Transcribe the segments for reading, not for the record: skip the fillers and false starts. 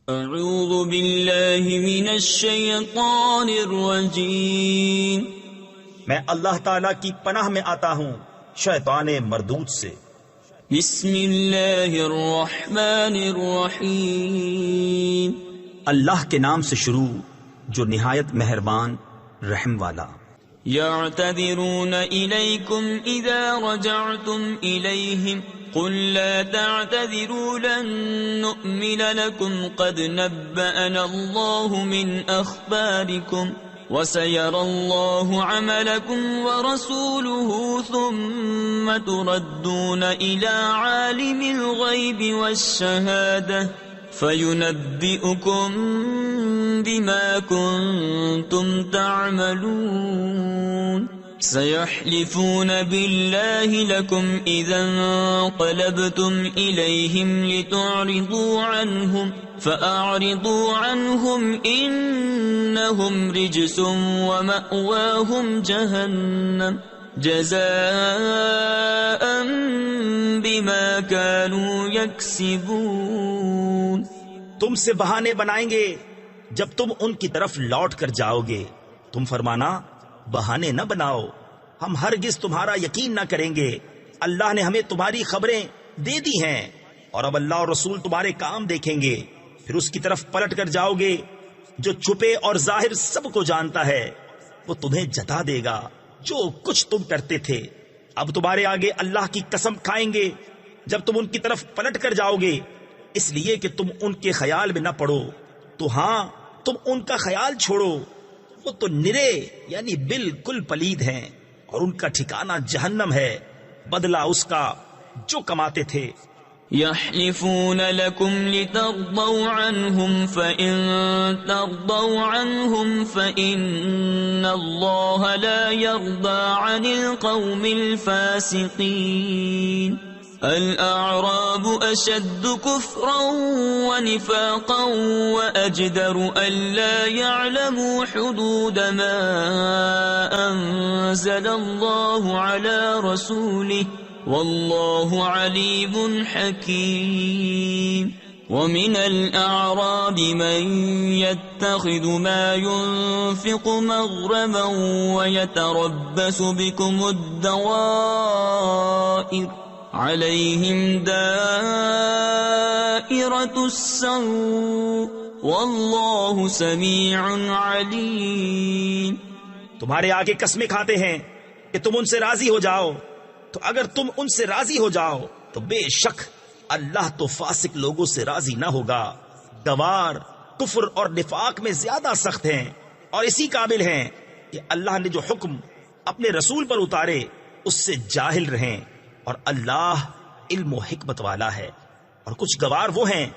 اعوذ باللہ من الشیطان الرجیم، میں اللہ تعالیٰ کی پناہ میں آتا ہوں شیطان مردود سے۔ بسم اللہ الرحمن الرحیم، اللہ کے نام سے شروع جو نہایت مہربان رحم والا۔ يعتذرون إليكم إذا رجعتم إليهم قل لا تعتذروا لن نؤمن لكم قد نبأنا الله من أخباركم وسيرى الله عملكم ورسوله ثم تردون إلى عالم الغيب والشهادة فَيُنَبِّئُكُم بِمَا كُنتُمْ تَعْمَلُونَ سَيَحْلِفُونَ بِاللَّهِ لَكُمْ إِذَا انقَلَبْتُمْ إِلَيْهِمْ لِتُعْرِضُوا عَنْهُمْ فَأَعْرِضُوا عَنْهُمْ إِنَّهُمْ رِجْسٌ وَمَأْوَاهُمْ جَهَنَّمُ جزاء بما كانوا يكسبون۔ تم سے بہانے بنائیں گے جب تم ان کی طرف لوٹ کر جاؤ گے، تم فرمانا بہانے نہ بناؤ، ہم ہرگز تمہارا یقین نہ کریں گے، اللہ نے ہمیں تمہاری خبریں دے دی ہیں، اور اب اللہ اور رسول تمہارے کام دیکھیں گے، پھر اس کی طرف پلٹ کر جاؤ گے جو چھپے اور ظاہر سب کو جانتا ہے، وہ تمہیں جتا دے گا جو کچھ تم کرتے تھے۔ اب تمہارے آگے اللہ کی قسم کھائیں گے جب تم ان کی طرف پلٹ کر جاؤ گے، اس لیے کہ تم ان کے خیال میں نہ پڑو، تو ہاں تم ان کا خیال چھوڑو، وہ تو نرے یعنی بالکل پلید ہیں، اور ان کا ٹھکانہ جہنم ہے، بدلہ اس کا جو کماتے تھے۔ يحلفون لكم لترضوا عنهم فإن ترضوا عنهم فإن الله لا يرضى عن القوم الفاسقين الأعراب أشد كفرا ونفاقا وأجدر ألا يعلموا حدود ما أنزل الله على رسوله والله عليم حكيم ومن الأعراب من يتخذ ما ينفق مغرما ويتربص بكم الدوائر عليهم دائرة السوء والله سميع عليم۔ تمہارے آگے قسمیں کھاتے ہیں کہ تم ان سے راضی ہو جاؤ، تو اگر تم ان سے راضی ہو جاؤ تو بے شک اللہ تو فاسق لوگوں سے راضی نہ ہوگا، گوار کفر اور نفاق میں زیادہ سخت ہیں، اور اسی قابل ہیں کہ اللہ نے جو حکم اپنے رسول پر اتارے اس سے جاہل رہیں، اور اللہ علم و حکمت والا ہے۔ اور کچھ گوار وہ ہیں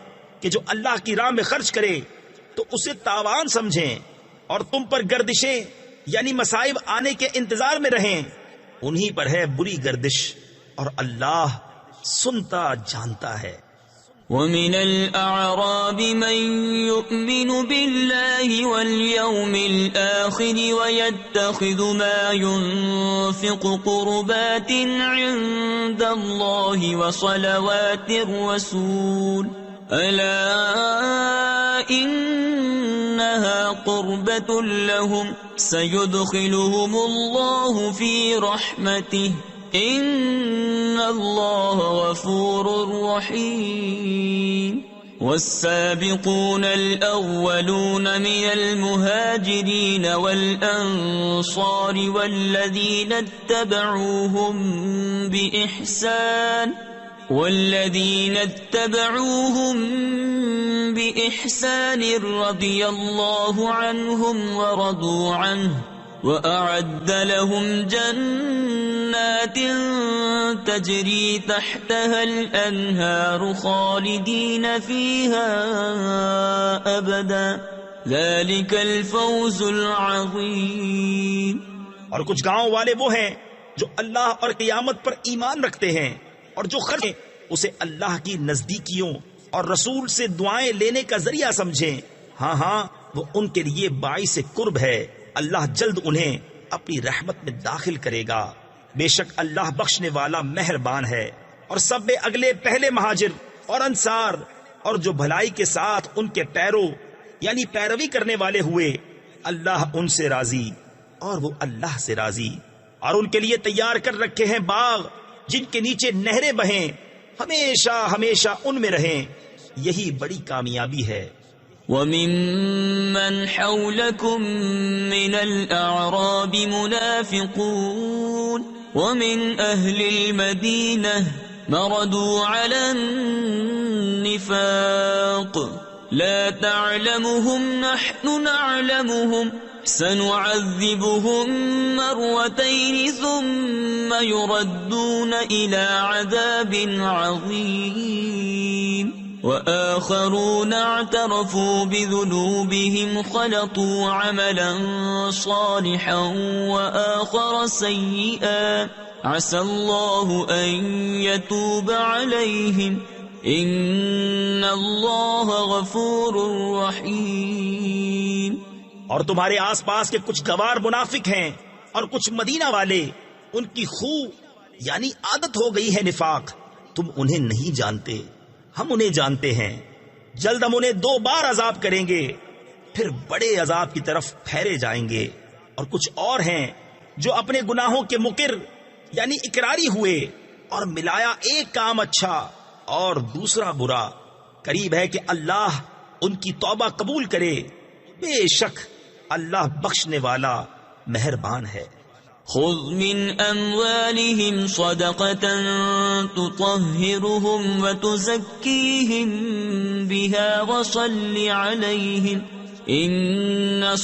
کہ جو اللہ کی راہ میں خرچ کرے تو اسے تاوان سمجھیں، اور تم پر گردشیں یعنی مصائب آنے کے انتظار میں رہیں، انہی پر ہے بری گردش، اور اللہ سنتا جانتا ہے۔ وَمِنَ الْأَعْرَابِ مَن يُؤْمِنُ بِاللَّهِ وَالْيَوْمِ الْآخِرِ وَيَتَّخِذُ مَا يُنفِقُ قُرُبَاتٍ عِندَ اللَّهِ وَصَلَوَاتِ الرَّسُولِ أَلَا إِنَّهَا قُرْبَةٌ لَهُمْ سَيُدْخِلُهُمُ اللَّهُ فِي رَحْمَتِهِ إِنَّ اللَّهَ غَفُورٌ رَّحِيمٌ۔ والسابقون الأولون من المهاجرين والأنصار والذين اتبعوهم بإحسان رضي الله عنهم ورضوا عنه وأعد لهم جنات تجري تحتها الأنهار خالدين فيها أبدا ذلك الفوز العظيم۔ اور کچھ گاؤں والے وہ ہیں جو اللہ اور قیامت پر ایمان رکھتے ہیں، اور جو خرچ اسے اللہ کی نزدیکیوں اور رسول سے دعائیں لینے کا ذریعہ سمجھیں، ہاں ہاں وہ ان کے لیے باعث قرب ہے، اللہ جلد انہیں اپنی رحمت میں داخل کرے گا، بے شک اللہ بخشنے والا مہربان ہے۔ اور سب میں اگلے پہلے مہاجر اور انصار اور جو بھلائی کے ساتھ ان کے پیرو یعنی پیروی کرنے والے ہوئے، اللہ ان سے راضی اور وہ اللہ سے راضی، اور ان کے لیے تیار کر رکھے ہیں باغ جن کے نیچے نہریں بہیں، ہمیشہ ہمیشہ ان میں رہیں، یہی بڑی کامیابی ہے۔ وَمِمَّنْ حَوْلَكُمْ مِنَ الْأَعْرَابِ مُنَافِقُونَ وَمِنْ أَهْلِ الْمَدِينَةِ مَرَدُوا عَلَى النِّفَاقِ لَا تَعْلَمُهُمْ نَحْنُ نَعْلَمُهُمْ سَنُعَذِّبُهُمْ مَرَّتَيْنِ ثُمَّ يُرَدُّونَ إِلَى عَذَابٍ عَظِيمٍ وَآخَرُونَ اعْتَرَفُوا بِذُنُوبِهِمْ خَلَطُوا عَمَلًا صَالِحًا وَآخَرَ سَيِّئًا عَسَى اللَّهُ أَن يَتُوبَ عَلَيْهِمْ إِنَّ اللَّهَ غَفُورٌ رَحِيمٌ۔ اور تمہارے آس پاس کے کچھ گوار منافق ہیں اور کچھ مدینہ والے، ان کی خو یعنی عادت ہو گئی ہے نفاق، تم انہیں نہیں جانتے، ہم انہیں جانتے ہیں، جلد ہم انہیں 2 بار عذاب کریں گے، پھر بڑے عذاب کی طرف پھیرے جائیں گے۔ اور کچھ اور ہیں جو اپنے گناہوں کے مقر یعنی اقراری ہوئے اور ملایا ایک کام اچھا اور دوسرا برا، قریب ہے کہ اللہ ان کی توبہ قبول کرے، بے شک اللہ بخشنے والا مہربان ہے۔ خذ من اموالهم صدقة تطهرهم وتزكيهم بها وصل عليهم ان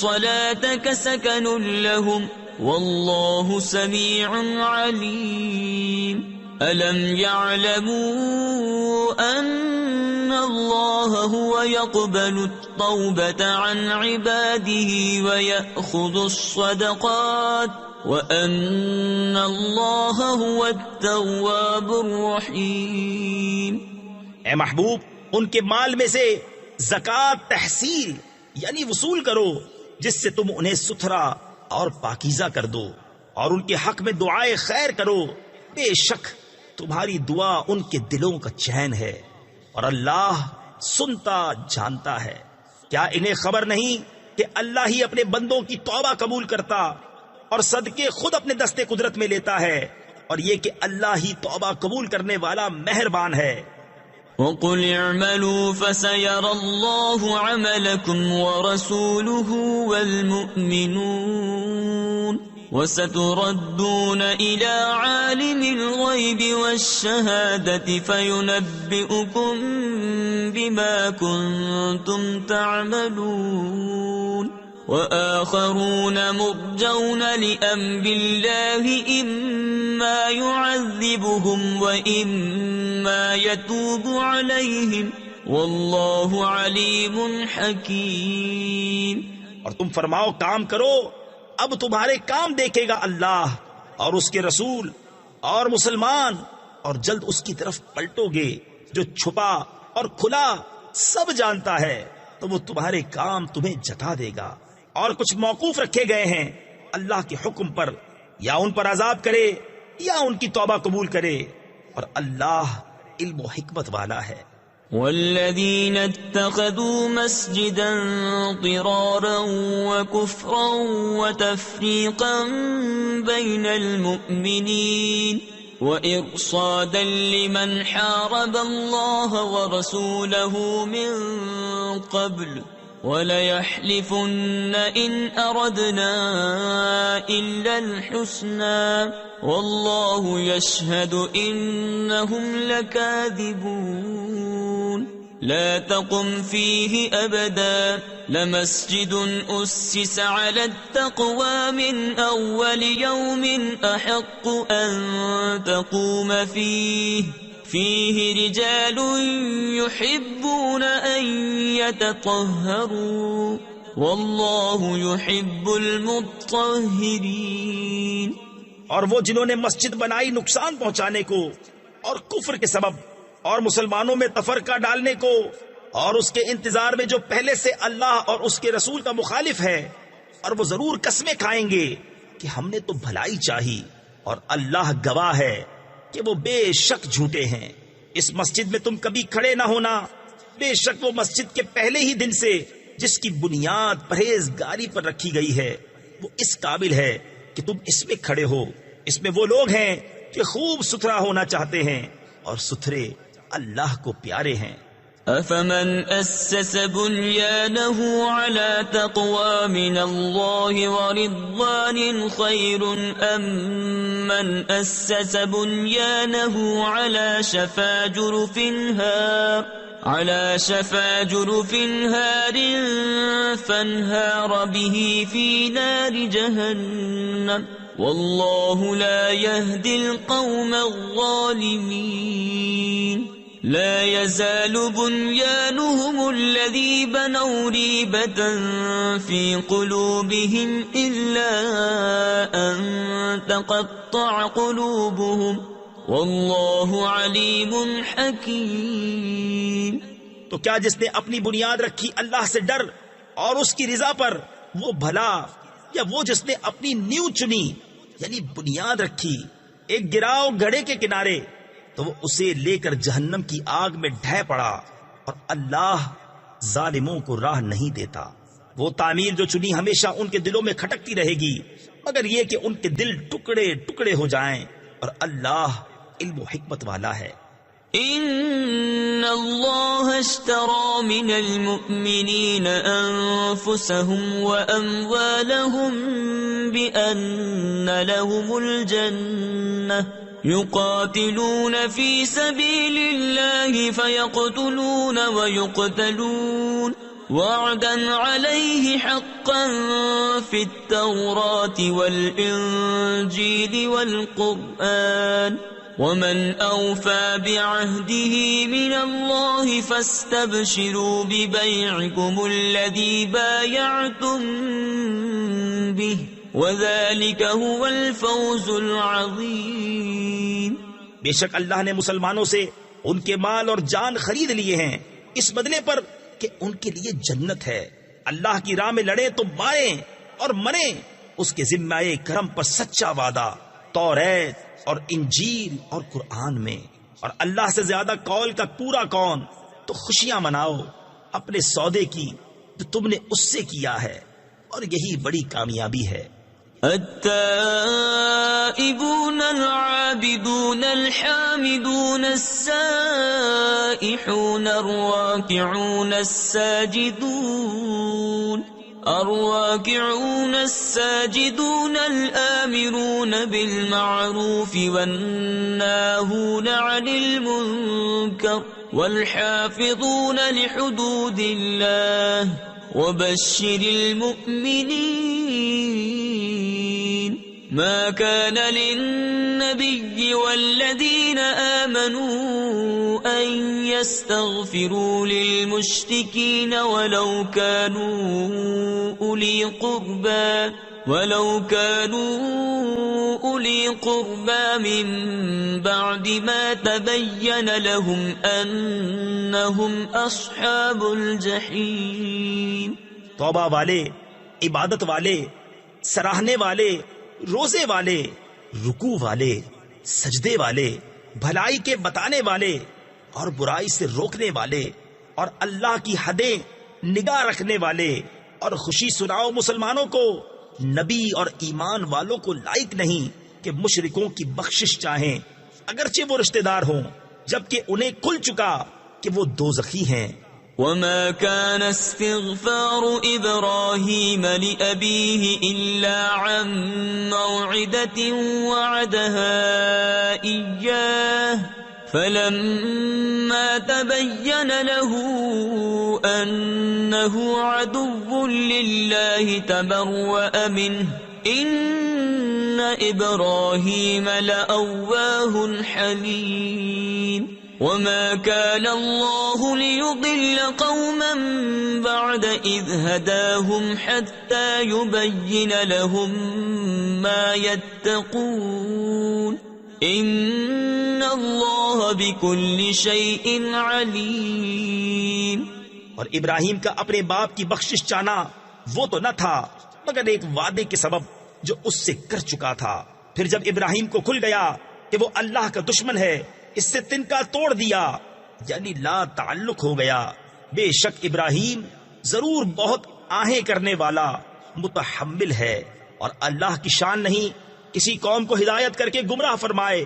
صلاتك سكن لهم والله سميع عليم الم يعلموا ان الله هو يقبل التوبة عن عباده ويأخذ الصدقات وَأَنَّ اللَّهَ هُوَ التَّوَّابُ الرَّحِيمُ۔ اے محبوب، ان کے مال میں سے زکوٰۃ تحصیل یعنی وصول کرو، جس سے تم انہیں ستھرا اور پاکیزہ کر دو، اور ان کے حق میں دعائے خیر کرو، بے شک تمہاری دعا ان کے دلوں کا چین ہے، اور اللہ سنتا جانتا ہے۔ کیا انہیں خبر نہیں کہ اللہ ہی اپنے بندوں کی توبہ قبول کرتا اور صدقے خود اپنے دستے قدرت میں لیتا ہے، اور یہ کہ اللہ ہی توبہ قبول کرنے والا مہربان ہے۔ وَقُلْ اعْمَلُوا فَسَيَرَى اللَّهُ عَمَلَكُمْ وَرَسُولُهُ وَالْمُؤْمِنُونَ وَسَتُرَدُّونَ إِلَى عَالِمِ الْغَيْبِ وَالشَّهَادَةِ فَيُنَبِّئُكُم بِمَا كُنتُمْ تَعْمَلُونَ وَآخَرُونَ مُرْجَوْنَ لِأَمْرِ اللَّهِ إِمَّا يُعَذِّبُهُمْ وَإِمَّا يَتُوبُ عَلَيْهِمْ وَاللَّهُ عَلِيمٌ حَكِيمٌ۔ اور تم فرماؤ کام کرو، اب تمہارے کام دیکھے گا اللہ اور اس کے رسول اور مسلمان، اور جلد اس کی طرف پلٹو گے، جو چھپا اور کھلا سب جانتا ہے، تو وہ تمہارے کام تمہیں جتا دے گا۔ اور کچھ موقوف رکھے گئے ہیں اللہ کے حکم پر، یا ان پر عذاب کرے یا ان کی توبہ قبول کرے، اور اللہ علم و حکمت والا ہے۔ والذین اتخذوا مسجدا ضرارا وكفرا وتفریقا بین المؤمنین وإرصادا لمن حارب الله ورسوله من قبل وَلَيَحْلِفُنَّ إِنْ أَرَدْنَا إِلَّا الْحُسْنَى وَاللَّهُ يَشْهَدُ إِنَّهُمْ لَكَاذِبُونَ لا تقم فيه أبدا لمسجد أسس على التقوى من أول يوم أحق أن تقوم فيه رجال يحبون أن يتطهروا والله يحب المطهرين۔ اور وہ جنہوں نے مسجد بنائی نقصان پہنچانے کو اور کفر کے سبب اور مسلمانوں میں تفرقہ ڈالنے کو اور اس کے انتظار میں جو پہلے سے اللہ اور اس کے رسول کا مخالف ہے، اور وہ ضرور قسمیں کھائیں گے کہ ہم نے تو بھلائی چاہی، اور اللہ گواہ ہے کہ وہ بے شک جھوٹے ہیں۔ اس مسجد میں تم کبھی کھڑے نہ ہونا بے شک وہ مسجد کے پہلے ہی دن سے جس کی بنیاد پرہیزگاری پر رکھی گئی ہے وہ اس قابل ہے کہ تم اس میں کھڑے ہو. اس میں وہ لوگ ہیں کہ خوب ستھرا ہونا چاہتے ہیں اور ستھرے اللہ کو پیارے ہیں. أفمن أسس بنيانه على تقوى من الله ورضوان خير أم من أسس بنيانه على شفا جرف هار فانهار به في نار جهنم والله لا يهدي القوم الظالمين. لا يزال بنيانهم الذي بنوا ريبة في قلوبهم إلا أن تقطع قلوبهم والله عليم حكيم. تو کیا جس نے اپنی بنیاد رکھی اللہ سے ڈر اور اس کی رضا پر وہ بھلا، یا وہ جس نے اپنی نیو چنی یعنی بنیاد رکھی ایک گراؤ گڑھے کے کنارے تو وہ اسے لے کر جہنم کی آگ میں ڈھہ پڑا، اور اللہ ظالموں کو راہ نہیں دیتا. وہ تعمیر جو چنی ہمیشہ ان کے دلوں میں کھٹکتی رہے گی مگر یہ کہ ان کے دل ٹکڑے ٹکڑے ہو جائیں، اور اللہ علم و حکمت والا ہے. ان اللہ اشترى من المؤمنین انفسهم واموالهم بان لهم الجنة يقاتلون في سبيل الله فيقتلون ويقتلون وعدا عليه حقا في التوراة والإنجيل والقرآن ومن أوفى بعهده من الله فاستبشروا ببيعكم الذي بايعتم به وذلك هو الفوز العظيم. بے شک اللہ نے مسلمانوں سے ان کے مال اور جان خرید لیے ہیں اس بدلے پر کہ ان کے لیے جنت ہے. اللہ کی راہ میں لڑیں تو ماریں اور مریں، اس کے ذمہ کرم پر سچا وعدہ توریت اور انجیل اور قرآن میں. اور اللہ سے زیادہ قول کا پورا کون؟ تو خوشیاں مناؤ اپنے سودے کی جو تم نے اس سے کیا ہے، اور یہی بڑی کامیابی ہے. التائبون العابدون الحامدون السائحون الراكعون الساجدون الآمرون بالمعروف والناهون عن المنكر والحافظون لحدود الله وبشر المؤمنين. ما كان للنبي والذين آمنوا أن يستغفروا للمشركين ولو كانوا أولي قربى من بعد ما تبين لهم أنهم أصحاب الجحيم. توبہ والے، عبادت والے، سراہنے والے، روزے والے، رکوع والے، سجدے والے، بھلائی کے بتانے والے اور برائی سے روکنے والے، اور اللہ کی حدیں نگاہ رکھنے والے، اور خوشی سناؤ مسلمانوں کو نبی اور ایمان والوں کو لائق نہیں کہ مشرکوں کی بخشش چاہیں اگرچہ وہ رشتہ دار ہوں، جبکہ انہیں کھل چکا کہ وہ دوزخی ہیں. وما كان استغفار إبراهيم لأبيه إلا عن موعدة وعدها إياه فلما تبين له أنه عدو لله تبرأ منه إن إبراهيم لأواه حليم. وما كان الله ليضل قوما بعد إذ هداهم حتى يبين لهم ما يتقون إن الله بكل شيء عليم. اور ابراہیم کا اپنے باپ کی بخشش چاہنا وہ تو نہ تھا مگر ایک وعدے کے سبب جو اس سے کر چکا تھا. پھر جب ابراہیم کو کھل گیا کہ وہ اللہ کا دشمن ہے، اس سے تنکا توڑ دیا، یعنی لا تعلق ہو گیا، بے شک ابراہیم ضرور بہت آہیں کرنے والا متحمل ہے، اور اللہ کی شان نہیں کسی قوم کو ہدایت کر کے گمراہ فرمائے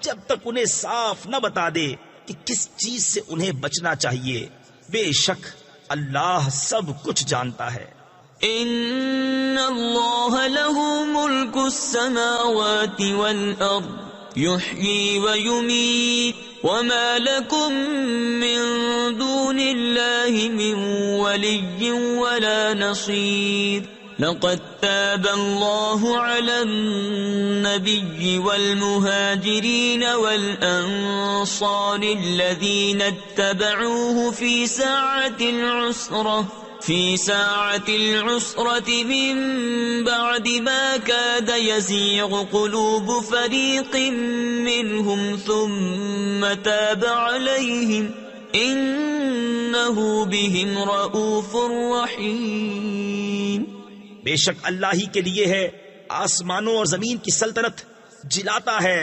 جب تک انہیں صاف نہ بتا دے کہ کس چیز سے انہیں بچنا چاہیے۔ بے شک اللہ سب کچھ جانتا ہے۔ ان اللہ له ملک السماوات والارض يحيي ويميت وما لكم من دون الله من ولي ولا نصير لقد تاب الله على النبي والمهاجرين والأنصار الذين اتبعوه في ساعة العسرة من بعد ما كاد يزيغ قلوب فريق منهم ثم تاب عليهم إنه بهم رؤوف رحيم۔ بے شک اللہ ہی کے لیے ہے آسمانوں اور زمین کی سلطنت، جلاتا ہے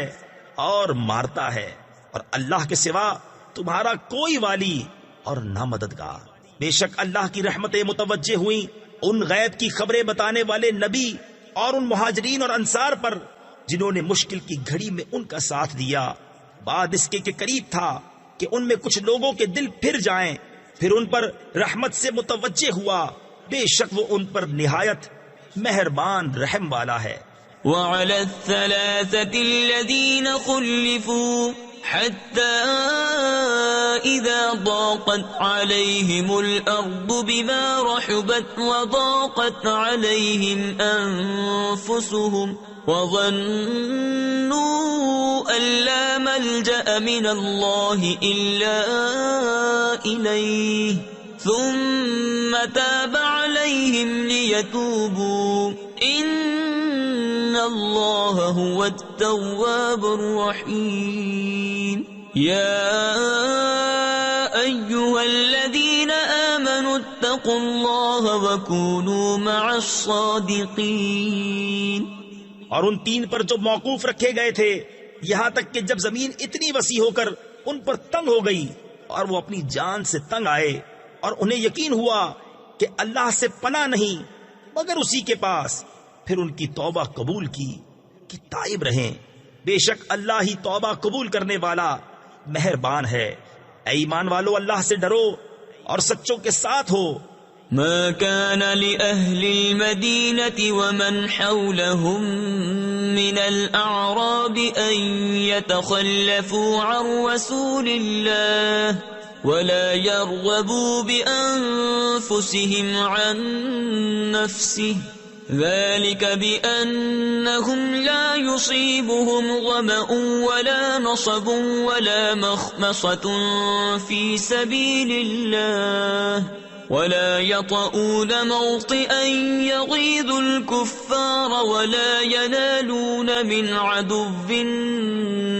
اور مارتا ہے، اور اللہ کے سوا تمہارا کوئی والی اور نہ مددگار۔ بے شک اللہ کی رحمتیں متوجہ ہوئیں ان غیب کی خبریں بتانے والے نبی اور ان مہاجرین اور انصار پر جنہوں نے مشکل کی گھڑی میں ان کا ساتھ دیا، بعد اس کے کہ قریب تھا کہ ان میں کچھ لوگوں کے دل پھر جائیں، پھر ان پر رحمت سے متوجہ ہوا۔ بے شک وہ ان پر نہایت مہربان رحم والا ہے۔ وعلى الثلاثة الذين خلفوا حتى إذا ضاقت عليهم الأرض بما رحبت وضاقت عليهم أنفسهم وظنوا أن لا ملجأ من الله إلا إليه ثم تاب عليهم ليتوبوا إن الله هو التواب الرحيم۔ يا أيها الذين آمنوا اتقوا الله وكونوا مع الصادقين۔ اور ان تین پر جو موقوف رکھے گئے تھے یہاں تک کہ جب زمین اتنی وسیع ہو کر ان پر تنگ ہو گئی اور وہ اپنی جان سے تنگ آئے، اور انہیں یقین ہوا کہ اللہ سے پناہ نہیں مگر اسی کے پاس، پھر ان کی توبہ قبول کی کہ تائب رہیں۔ بے شک اللہ ہی توبہ قبول کرنے والا مہربان ہے۔ اے ایمان والو اللہ سے ڈرو اور سچوں کے ساتھ ہو۔ ما كان لأهل المدينة ومن حولهم من الأعراب أن يتخلفوا عن رسول الله ولا يرغبوا بأنفسهم عن نفسه ذلك بأنهم لا يصيبهم ظمأ ولا نصب ولا مخمصة في سبيل الله ولا يطؤون موطئا يغيظ الكفار ولا ينالون من عدو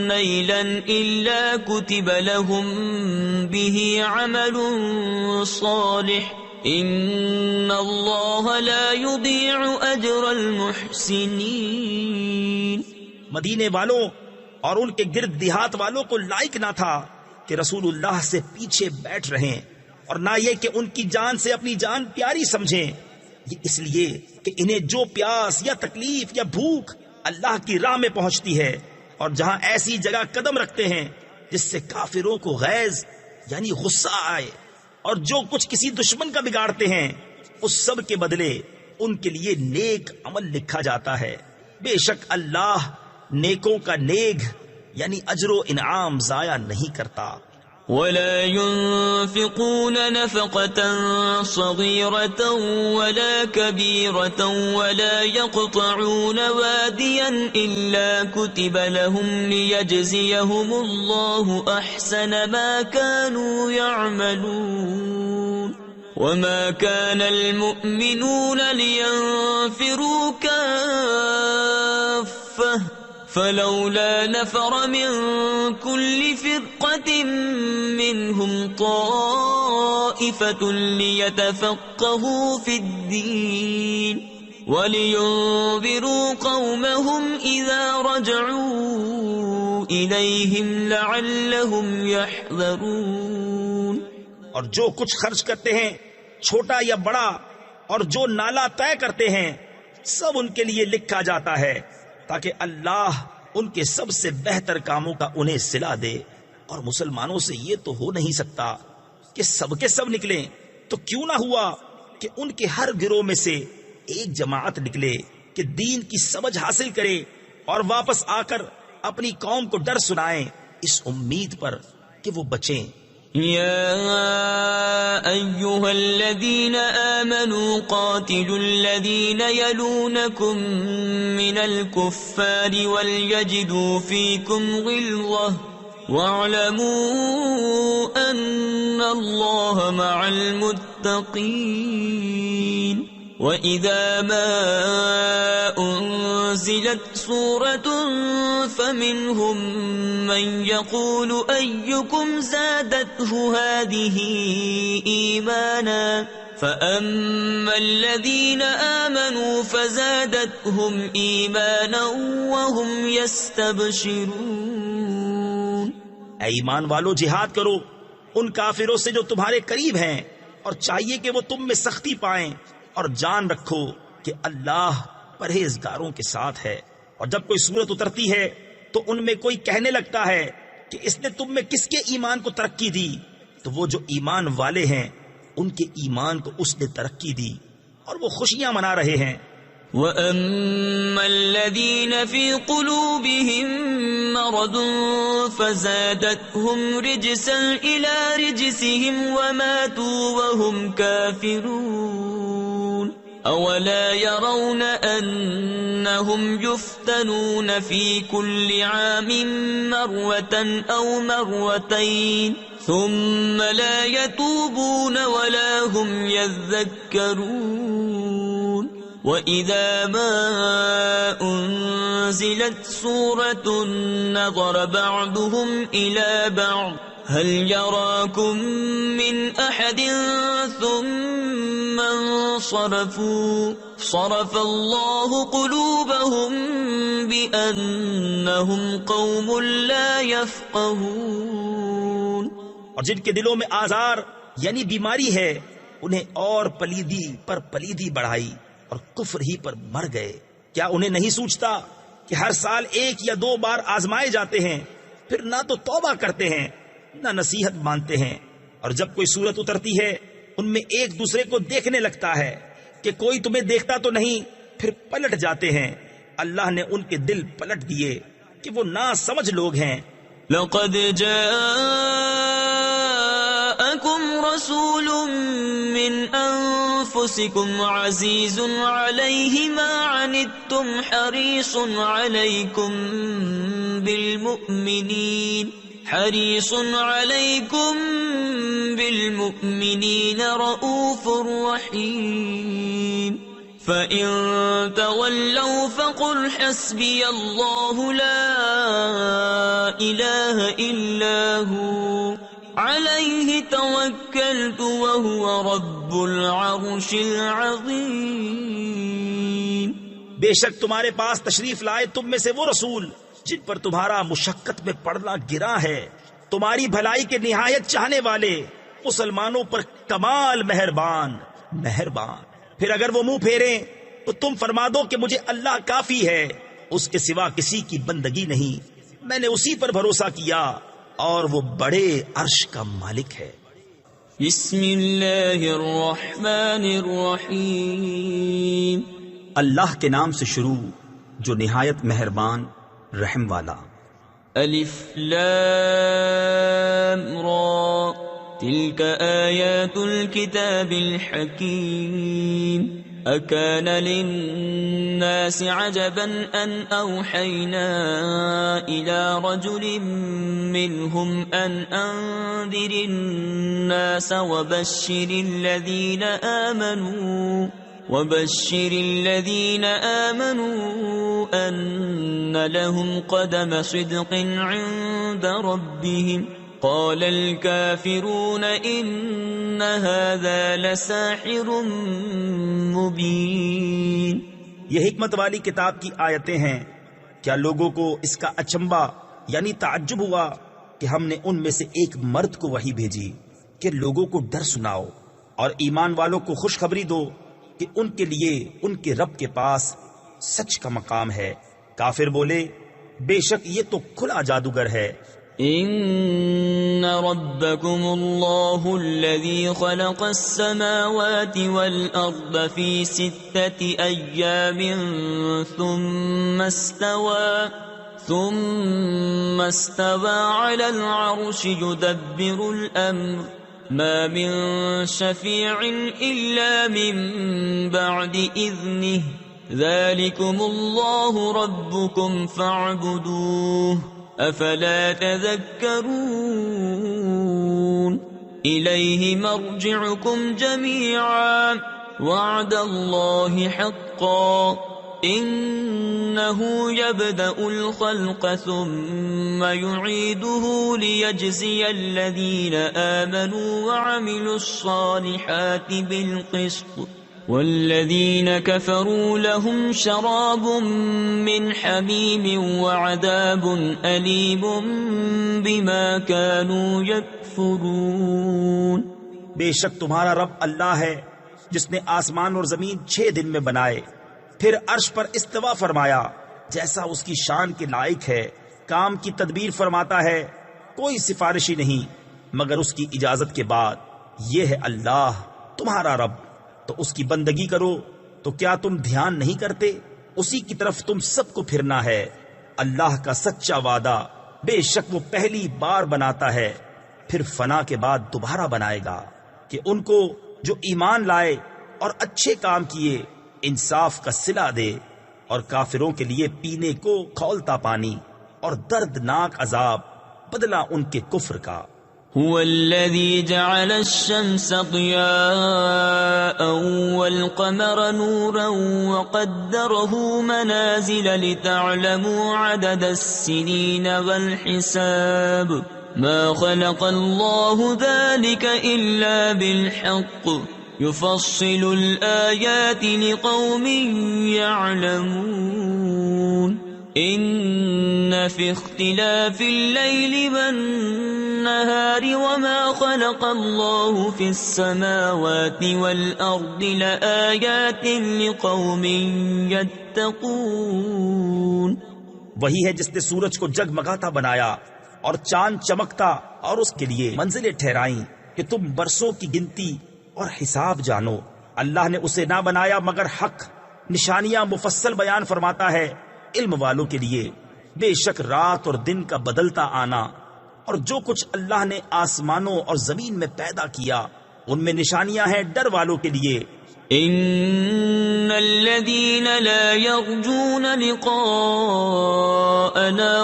نيلا إلا كتب لهم به عمل صالح إن الله لا يضيع أجر المحسنين۔ مدینے والوں اور ان کے گرد دیہات والوں کو لائق نہ تھا کہ رسول اللہ سے پیچھے بیٹھ رہیں، اور نہ یہ کہ ان کی جان سے اپنی جان پیاری سمجھیں، یہ اس لیے کہ انہیں جو پیاس یا تکلیف یا بھوک اللہ کی راہ میں پہنچتی ہے، اور جہاں ایسی جگہ قدم رکھتے ہیں جس سے کافروں کو غیظ یعنی غصہ آئے، اور جو کچھ کسی دشمن کا بگاڑتے ہیں، اس سب کے بدلے ان کے لیے نیک عمل لکھا جاتا ہے۔ بے شک اللہ نیکوں کا نیک یعنی اجر و انعام ضائع نہیں کرتا۔ ولا ينفقون نفقة صغيرة ولا كبيرة ولا يقطعون واديا إلا كتب لهم ليجزيهم الله أحسن ما كانوا يعملون وما كان المؤمنون لينفروا كافة فلولا نفر من كل فرقة منهم طائفة ليتفقهوا في الدين ولينذروا قومهم إذا رجعوا إليهم لعلهم يحذرون۔ اور جو کچھ خرچ کرتے ہیں چھوٹا یا بڑا اور جو نالا طے کرتے ہیں سب ان کے لیے لکھا جاتا ہے تاکہ اللہ ان کے سب سے بہتر کاموں کا انہیں صلہ دے۔ اور مسلمانوں سے یہ تو ہو نہیں سکتا کہ سب کے سب نکلیں، تو کیوں نہ ہوا کہ ان کے ہر گروہ میں سے ایک جماعت نکلے کہ دین کی سمجھ حاصل کرے اور واپس آ کر اپنی قوم کو ڈر سنائیں اس امید پر کہ وہ بچیں۔ يا أيها الذين آمنوا قاتلوا الذين يلونكم من الكفار وليجدوا فيكم غلظة واعلموا أن الله مع المتقين وَإِذَا مَا أُنزِلَتْ سُورَةٌ فَمِنْهُمْ مَنْ يَقُولُ أَيُّكُمْ زَادَتْهُ هَذِهِ إِيمَانًا فَأَمَّا الَّذِينَ آمَنُوا فَزَادَتْهُمْ إِيمَانًا وَهُمْ يَسْتَبْشِرُونَ۔ اے ایمان والو، جہاد کرو ان کافروں سے جو تمہارے قریب ہیں، اور چاہیے کہ وہ تم میں سختی پائیں، اور جان رکھو کہ اللہ پرہیزگاروں کے ساتھ ہے۔ اور جب کوئی صورت اترتی ہے تو ان میں کوئی کہنے لگتا ہے کہ اس نے تم میں کس کے ایمان کو ترقی دی، تو وہ جو ایمان والے ہیں ان کے ایمان کو اس نے ترقی دی اور وہ خوشیاں منا رہے ہیں۔ وَأَمَّا الَّذِينَ فِي قُلُوبِهِم مَّرَضٌ فَزَادَتْهُمْ رِجْسًا إِلَى رِجْسِهِمْ وَمَاتُوا وَهُمْ كَافِرُونَ أَوَلَا يَرَوْنَ أَنَّهُمْ يُفْتَنُونَ فِي كُلِّ عَامٍ مَّرَّةً أَوْ مَرَّتَيْنِ ثُمَّ لَا يَتُوبُونَ وَلَا هُمْ يَذَّكَّرُونَ وَإِذَا مَا أُنزِلَتْ سُورَةٌ نَظَرَ بَعْضُهُمْ إِلَى بَعْضٍ هَلْ يَرَاكُمْ مِنْ أَحَدٍ ثُمَّ انصَرَفُوا صَرَفَ اللَّهُ قُلُوبَهُمْ بِأَنَّهُمْ قَوْمٌ لَا يَفْقَهُونَ۔ اور جن کے دلوں میں آزار یعنی بیماری ہے انہیں اور پلیدی پر پلیدی بڑھائی اور کفر ہی پر مر گئے۔ کیا انہیں نہیں سوچتا کہ ہر سال ایک یا دو بار آزمائے جاتے ہیں، پھر نہ تو توبہ کرتے ہیں نہ نصیحت مانتے ہیں، اور جب کوئی صورت اترتی ہے ان میں ایک دوسرے کو دیکھنے لگتا ہے کہ کوئی تمہیں دیکھتا تو نہیں، پھر پلٹ جاتے ہیں۔ اللہ نے ان کے دل پلٹ دیے کہ وہ نا سمجھ لوگ ہیں۔ لَقَدْ جَاءَكُمْ رَسُولٌ مِّنْ أَنفُسِكُمْ عَزِيزٌ عَلَيْهِ مَا عَنِتُّمْ حَرِيصٌ عَلَيْكُمْ بِالْمُؤْمِنِينَ رَءُوفٌ رَحِيمٌ فَإِن تَوَلَّوْا فَقُلْ حَسْبِيَ اللَّهُ لَا إِلَٰهَ إِلَّا هُوَ عَلَيْهِ تَوَكَّلْتُ وَهُوَ رَبُّ الْعَرْشِ الْعَظِيمِ۔ بے شک تمہارے پاس تشریف لائے تم میں سے وہ رسول جن پر تمہارا مشقت میں پڑنا گرا ہے، تمہاری بھلائی کے نہایت چاہنے والے، مسلمانوں پر کمال مہربان۔ پھر اگر وہ منہ پھیریں تو تم فرما دو کہ مجھے اللہ کافی ہے، اس کے سوا کسی کی بندگی نہیں، میں نے اسی پر بھروسہ کیا اور وہ بڑے عرش کا مالک ہے۔ بسم اللہ الرحمن الرحیم۔ اللہ کے نام سے شروع جو نہایت مہربان رحم والا۔ الف لام را تلك آیات الكتاب الحکیم۔ أكان للناس عجبا أن أوحينا إلى رجل منهم أن أنذر الناس وبشر الذين آمنوا أن لهم قدم صدق عند ربهم قال الكافرون إن هذا لساحر مبين۔ یہ حکمت والی کتاب کی آیتیں ہیں۔ کیا لوگوں کو اس کا اچنبھا یعنی تعجب ہوا کہ ہم نے ان میں سے ایک مرد کو وحی بھیجی کہ لوگوں کو ڈر سناؤ اور ایمان والوں کو خوشخبری دو کہ ان کے لیے ان کے رب کے پاس سچ کا مقام ہے۔ کافر بولے بے شک یہ تو کھلا جادوگر ہے۔ ان ربکم اللہ الذی خلق السماوات والارض فی 6 ایام ثم استوى على العرش يدبر الامر ما من شفيع الا من بعد اذنه ذلكم الله ربكم فاعبدوه افلا تذكرون الیہ مرجعکم جميعا وعد اللہ حقا انه يبدأ الخلق ثم يعيده ليجزي الذين آمنوا وعملوا الصالحات بالقسط والذين كفروا لهم شراب من حميم وعذاب أليم بما كانوا يكفرون۔ بے شک تمہارا رب اللہ ہے جس نے آسمان اور زمین 6 دن میں بنائے، پھر عرش پر استوا فرمایا جیسا اس کی شان کے لائق ہے، کام کی تدبیر فرماتا ہے، کوئی سفارشی نہیں مگر اس کی اجازت کے بعد۔ یہ ہے اللہ تمہارا رب، تو اس کی بندگی کرو۔ تو کیا تم دھیان نہیں کرتے؟ اسی کی طرف تم سب کو پھرنا ہے۔ اللہ کا سچا وعدہ، بے شک وہ پہلی بار بناتا ہے پھر فنا کے بعد دوبارہ بنائے گا، کہ ان کو جو ایمان لائے اور اچھے کام کیے انصاف کا صلہ دے، اور کافروں کے لیے پینے کو کھولتا پانی اور دردناک عذاب بدلہ ان کے کفر کا۔ هو الذي جعل الشمس ضياء والقمر نورا وقدره منازل لتعلموا عدد السنين والحساب ما خلق الله ذلك إلا بالحق يفصل الآيات لقوم يعلمون إن في اختلاف الليل والنهار وما خلق الله في السماوات والأرض لآيات لقوم يتقون۔ وہی ہے جس نے سورج کو جگمگاتا بنایا اور چاند چمکتا اور اس کے لیے منزلیں ٹھہرائیں کہ تم برسوں کی گنتی اور حساب جانو۔ اللہ نے اسے نہ بنایا مگر حق، نشانیاں مفصل بیان فرماتا ہے علم والوں کے لیے۔ بے شک رات اور دن کا بدلتا آنا اور جو کچھ اللہ نے آسمانوں اور زمین میں پیدا کیا ان میں نشانیاں ہیں ڈر والوں کے لیے۔ ان الذين لا يرجون لقاءنا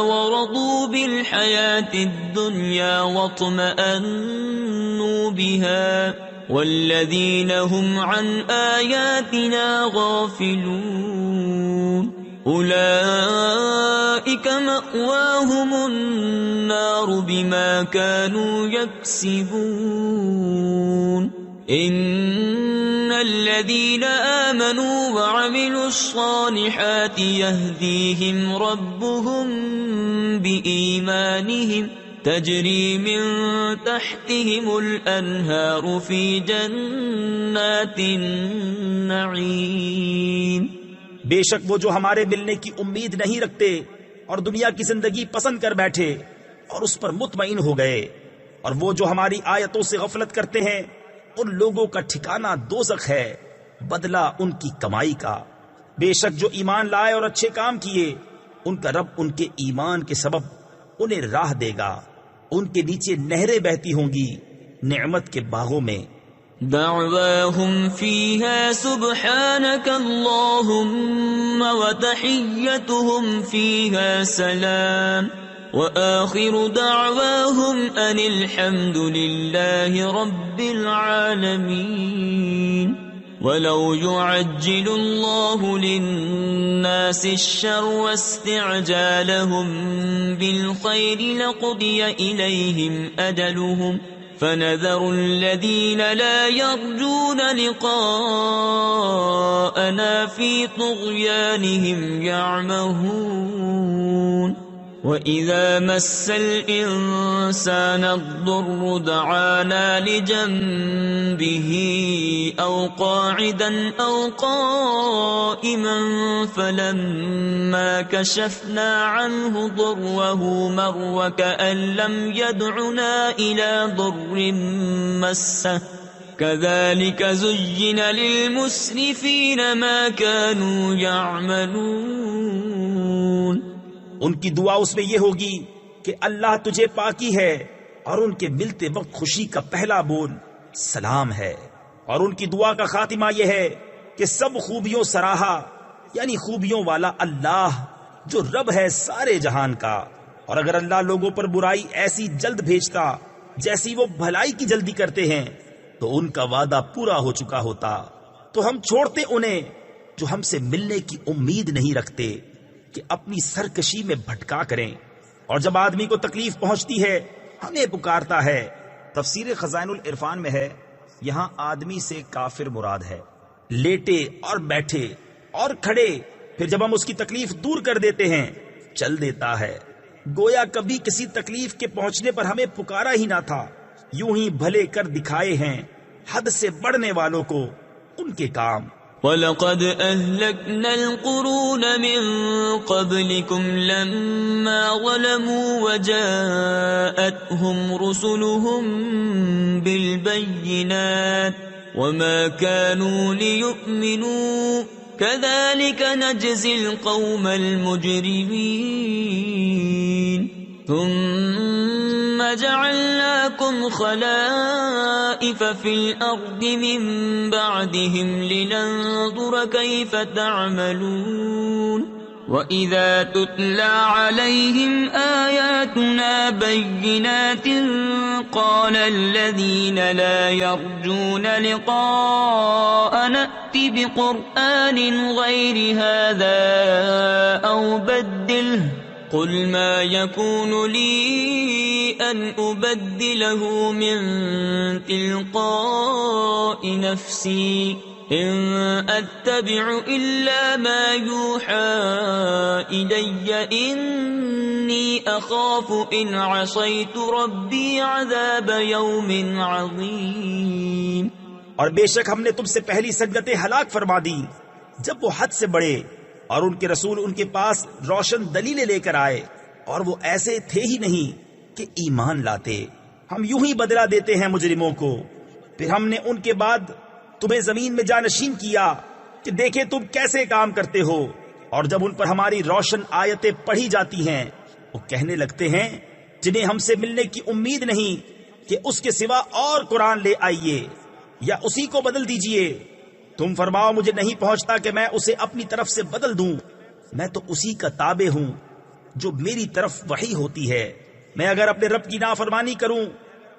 ورضوا بالحياة الدنيا واطمأنوا بها والذين هم عن آياتنا غافلون أولئك مأواهم النار بما كانوا يكسبون إن الذين آمنوا وعملوا الصالحات يهديهم ربهم بإيمانهم تجري من تحتهم الأنهار في جنات النعيم۔ بے شک وہ جو ہمارے ملنے کی امید نہیں رکھتے اور دنیا کی زندگی پسند کر بیٹھے اور اس پر مطمئن ہو گئے، اور وہ جو ہماری آیتوں سے غفلت کرتے ہیں ان لوگوں کا ٹھکانہ دوزخ ہے، بدلہ ان کی کمائی کا۔ بے شک جو ایمان لائے اور اچھے کام کیے ان کا رب ان کے ایمان کے سبب انہیں راہ دے گا، ان کے نیچے نہریں بہتی ہوں گی نعمت کے باغوں میں۔ دعواهم فيها سبحانك اللهم وتحيتهم فيها سلام وآخر دعواهم أن الحمد لله رب العالمين۔ ولو يعجل الله للناس الشر واستعجالهم بالخير لقضي إليهم أجلهم فنذر الذين لا يرجون لقاءنا في طغيانهم يعمهون۔ وَإِذَا مَسَّ الْإِنسَانَ الضُّرُّ دَعَانَا لِجَنبِهِ أَوْ قَاعِدًا أَوْ قَائِمًا فَلَمَّا كَشَفْنَا عَنْهُ ضُرَّهُ مَرَّ كَأَن لَّمْ يَدْعُنَا إِلَى ضُرٍّ مَّسَّهُ كَذَلِكَ زُيِّنَ لِلْمُسْرِفِينَ مَا كَانُوا يَعْمَلُونَ۔ ان کی دعا اس میں یہ ہوگی کہ اللہ تجھے پاکی ہے، اور ان کے ملتے وقت خوشی کا پہلا بول سلام ہے، اور ان کی دعا کا خاتمہ یہ ہے کہ سب خوبیوں سراہا، یعنی خوبیوں والا اللہ جو رب ہے سارے جہان کا۔ اور اگر اللہ لوگوں پر برائی ایسی جلد بھیجتا جیسی وہ بھلائی کی جلدی کرتے ہیں تو ان کا وعدہ پورا ہو چکا ہوتا، تو ہم چھوڑتے انہیں جو ہم سے ملنے کی امید نہیں رکھتے کہ اپنی سرکشی میں بھٹکا کریں۔ اور جب آدمی کو تکلیف پہنچتی ہے ہمیں پکارتا ہے۔ تفسیر خزائن العرفان میں ہے، یہاں آدمی سے کافر مراد ہے، لیٹے اور بیٹھے اور کھڑے، پھر جب ہم اس کی تکلیف دور کر دیتے ہیں چل دیتا ہے، گویا کبھی کسی تکلیف کے پہنچنے پر ہمیں پکارا ہی نہ تھا۔ یوں ہی بھلے کر دکھائے ہیں حد سے بڑھنے والوں کو ان کے کام۔ وَلَقَدْ أَهْلَكْنَا الْقُرُونَ مِنْ قَبْلِكُمْ لَمَّا ظَلَمُوا وَجَاءَتْهُمْ رُسُلُهُم بِالْبَيِّنَاتِ وَمَا كَانُوا لِيُؤْمِنُوا كَذَلِكَ نَجْزِي الْقَوْمَ الْمُجْرِمِينَ ثُمَّ جَعَلْنَاكُمْ خَلَائِفَ فِي الْأَرْضِ مِنْ بَعْدِهِمْ لِنَنْظُرَ كَيْفَ تَعْمَلُونَ وَإِذَا تُتْلَى عَلَيْهِمْ آيَاتُنَا بَيِّنَاتٍ قَالَ الَّذِينَ لَا يَرْجُونَ لِقَاءَنَا ائْتِ بِقُرْآنٍ غَيْرِ هَذَا أَوْ بَدِّلْهُ قُلْ مَا يَكُونُ لِي أَنْ أُبَدِّلَهُ مِنْ تِلْقَاءِ نَفْسِي إِنْ أَتَّبِعُ إِلَّا مَا يُوحَى إِلَيَّ إِنِّي أَخَافُ إِنْ عَصَيْتُ رَبِّي عَذَابَ يَوْمٍ عَظِيمٍ۔ اور بے شک ہم نے تم سے پہلی سنگتیں ہلاک فرما دی جب وہ حد سے بڑھے، اور ان کے رسول ان کے پاس روشن دلیلیں لے کر آئے، اور وہ ایسے تھے ہی نہیں کہ ایمان لاتے۔ ہم یوں ہی بدلہ دیتے ہیں مجرموں کو۔ پھر ہم نے ان کے بعد تمہیں زمین میں جانشین کیا کہ دیکھیں تم کیسے کام کرتے ہو، اور جب ان پر ہماری روشن آیتیں پڑھی جاتی ہیں وہ کہنے لگتے ہیں جنہیں ہم سے ملنے کی امید نہیں کہ اس کے سوا اور قرآن لے آئیے یا اسی کو بدل دیجئے۔ تم فرماؤ مجھے نہیں پہنچتا کہ میں اسے اپنی طرف سے بدل دوں، میں تو اسی کا تابع ہوں جو میری طرف وحی ہوتی ہے۔ میں اگر اپنے رب کی نافرمانی کروں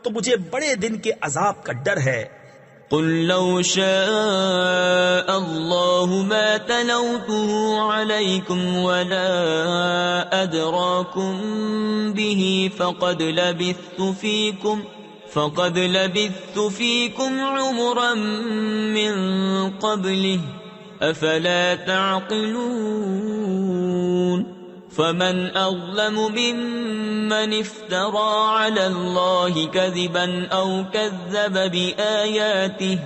تو مجھے بڑے دن کے عذاب کا ڈر ہے۔ قُل لَّوْ شَاءَ اللَّهُ مَا تَلَوْتُهُ عَلَيْكُمْ وَلَا أَدْرَاكُمْ بِهِ فَقَدْ لَبِثْتُ فِيكُمْ عُمُرًا مِّن قَبْلِهِ أَفَلَا تَعْقِلُونَ فَمَنْ أَظْلَمُ مِمَّنِ افْتَرَى عَلَى اللَّهِ كَذِبًا أَوْ كَذَّبَ بِآيَاتِهِ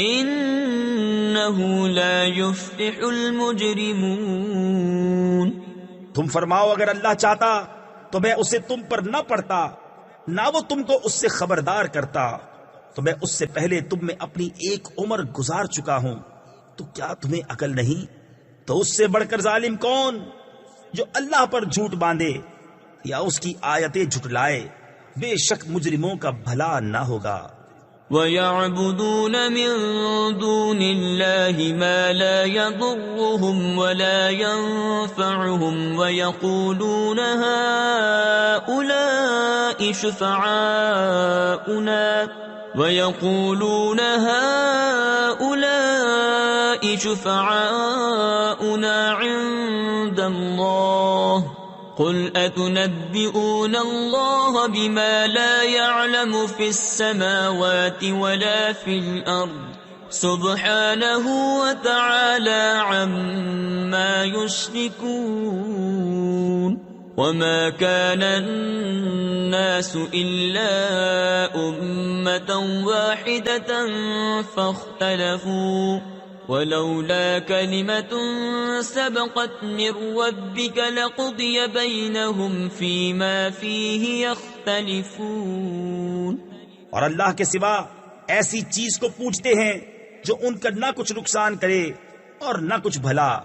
إِنَّهُ لَا يُفْلِحُ الْمُجْرِمُونَ۔ تم فرماؤ اگر اللہ چاہتا تو میں اسے تم پر نہ پڑھتا، نہ وہ تم کو اس سے خبردار کرتا، تو میں اس سے پہلے تم میں اپنی ایک عمر گزار چکا ہوں، تو کیا تمہیں عقل نہیں؟ تو اس سے بڑھ کر ظالم کون جو اللہ پر جھوٹ باندھے یا اس کی آیتیں جھٹلائے؟ بے شک مجرموں کا بھلا نہ ہوگا۔ وَيَعْبُدُونَ مِن دُونِ اللَّهِ مَا لَا يَضُرُّهُمْ وَلَا يَنفَعُهُمْ وَيَقُولُونَ هَؤُلَاءِ شُفَعَاؤُنَا عِندَ اللَّهِ قُلْ أَتُنَبِّئُونَ اللَّهَ بِمَا لَا يَعْلَمُ فِي السَّمَاوَاتِ وَلَا فِي الْأَرْضِ سُبْحَانَهُ وَتَعَالَى عَمَّا يُشْرِكُونَ۔ وما كان الناس إلا أمة واحدة فاختلفوا ولولا كلمة سبقت من ربك لقضي بينهم فيما فيه يختلفون. اور اللہ کے سوا ایسی چیز کو پوچھتے ہیں جو ان کا نہ کچھ نقصان کرے اور نہ کچھ بھلا،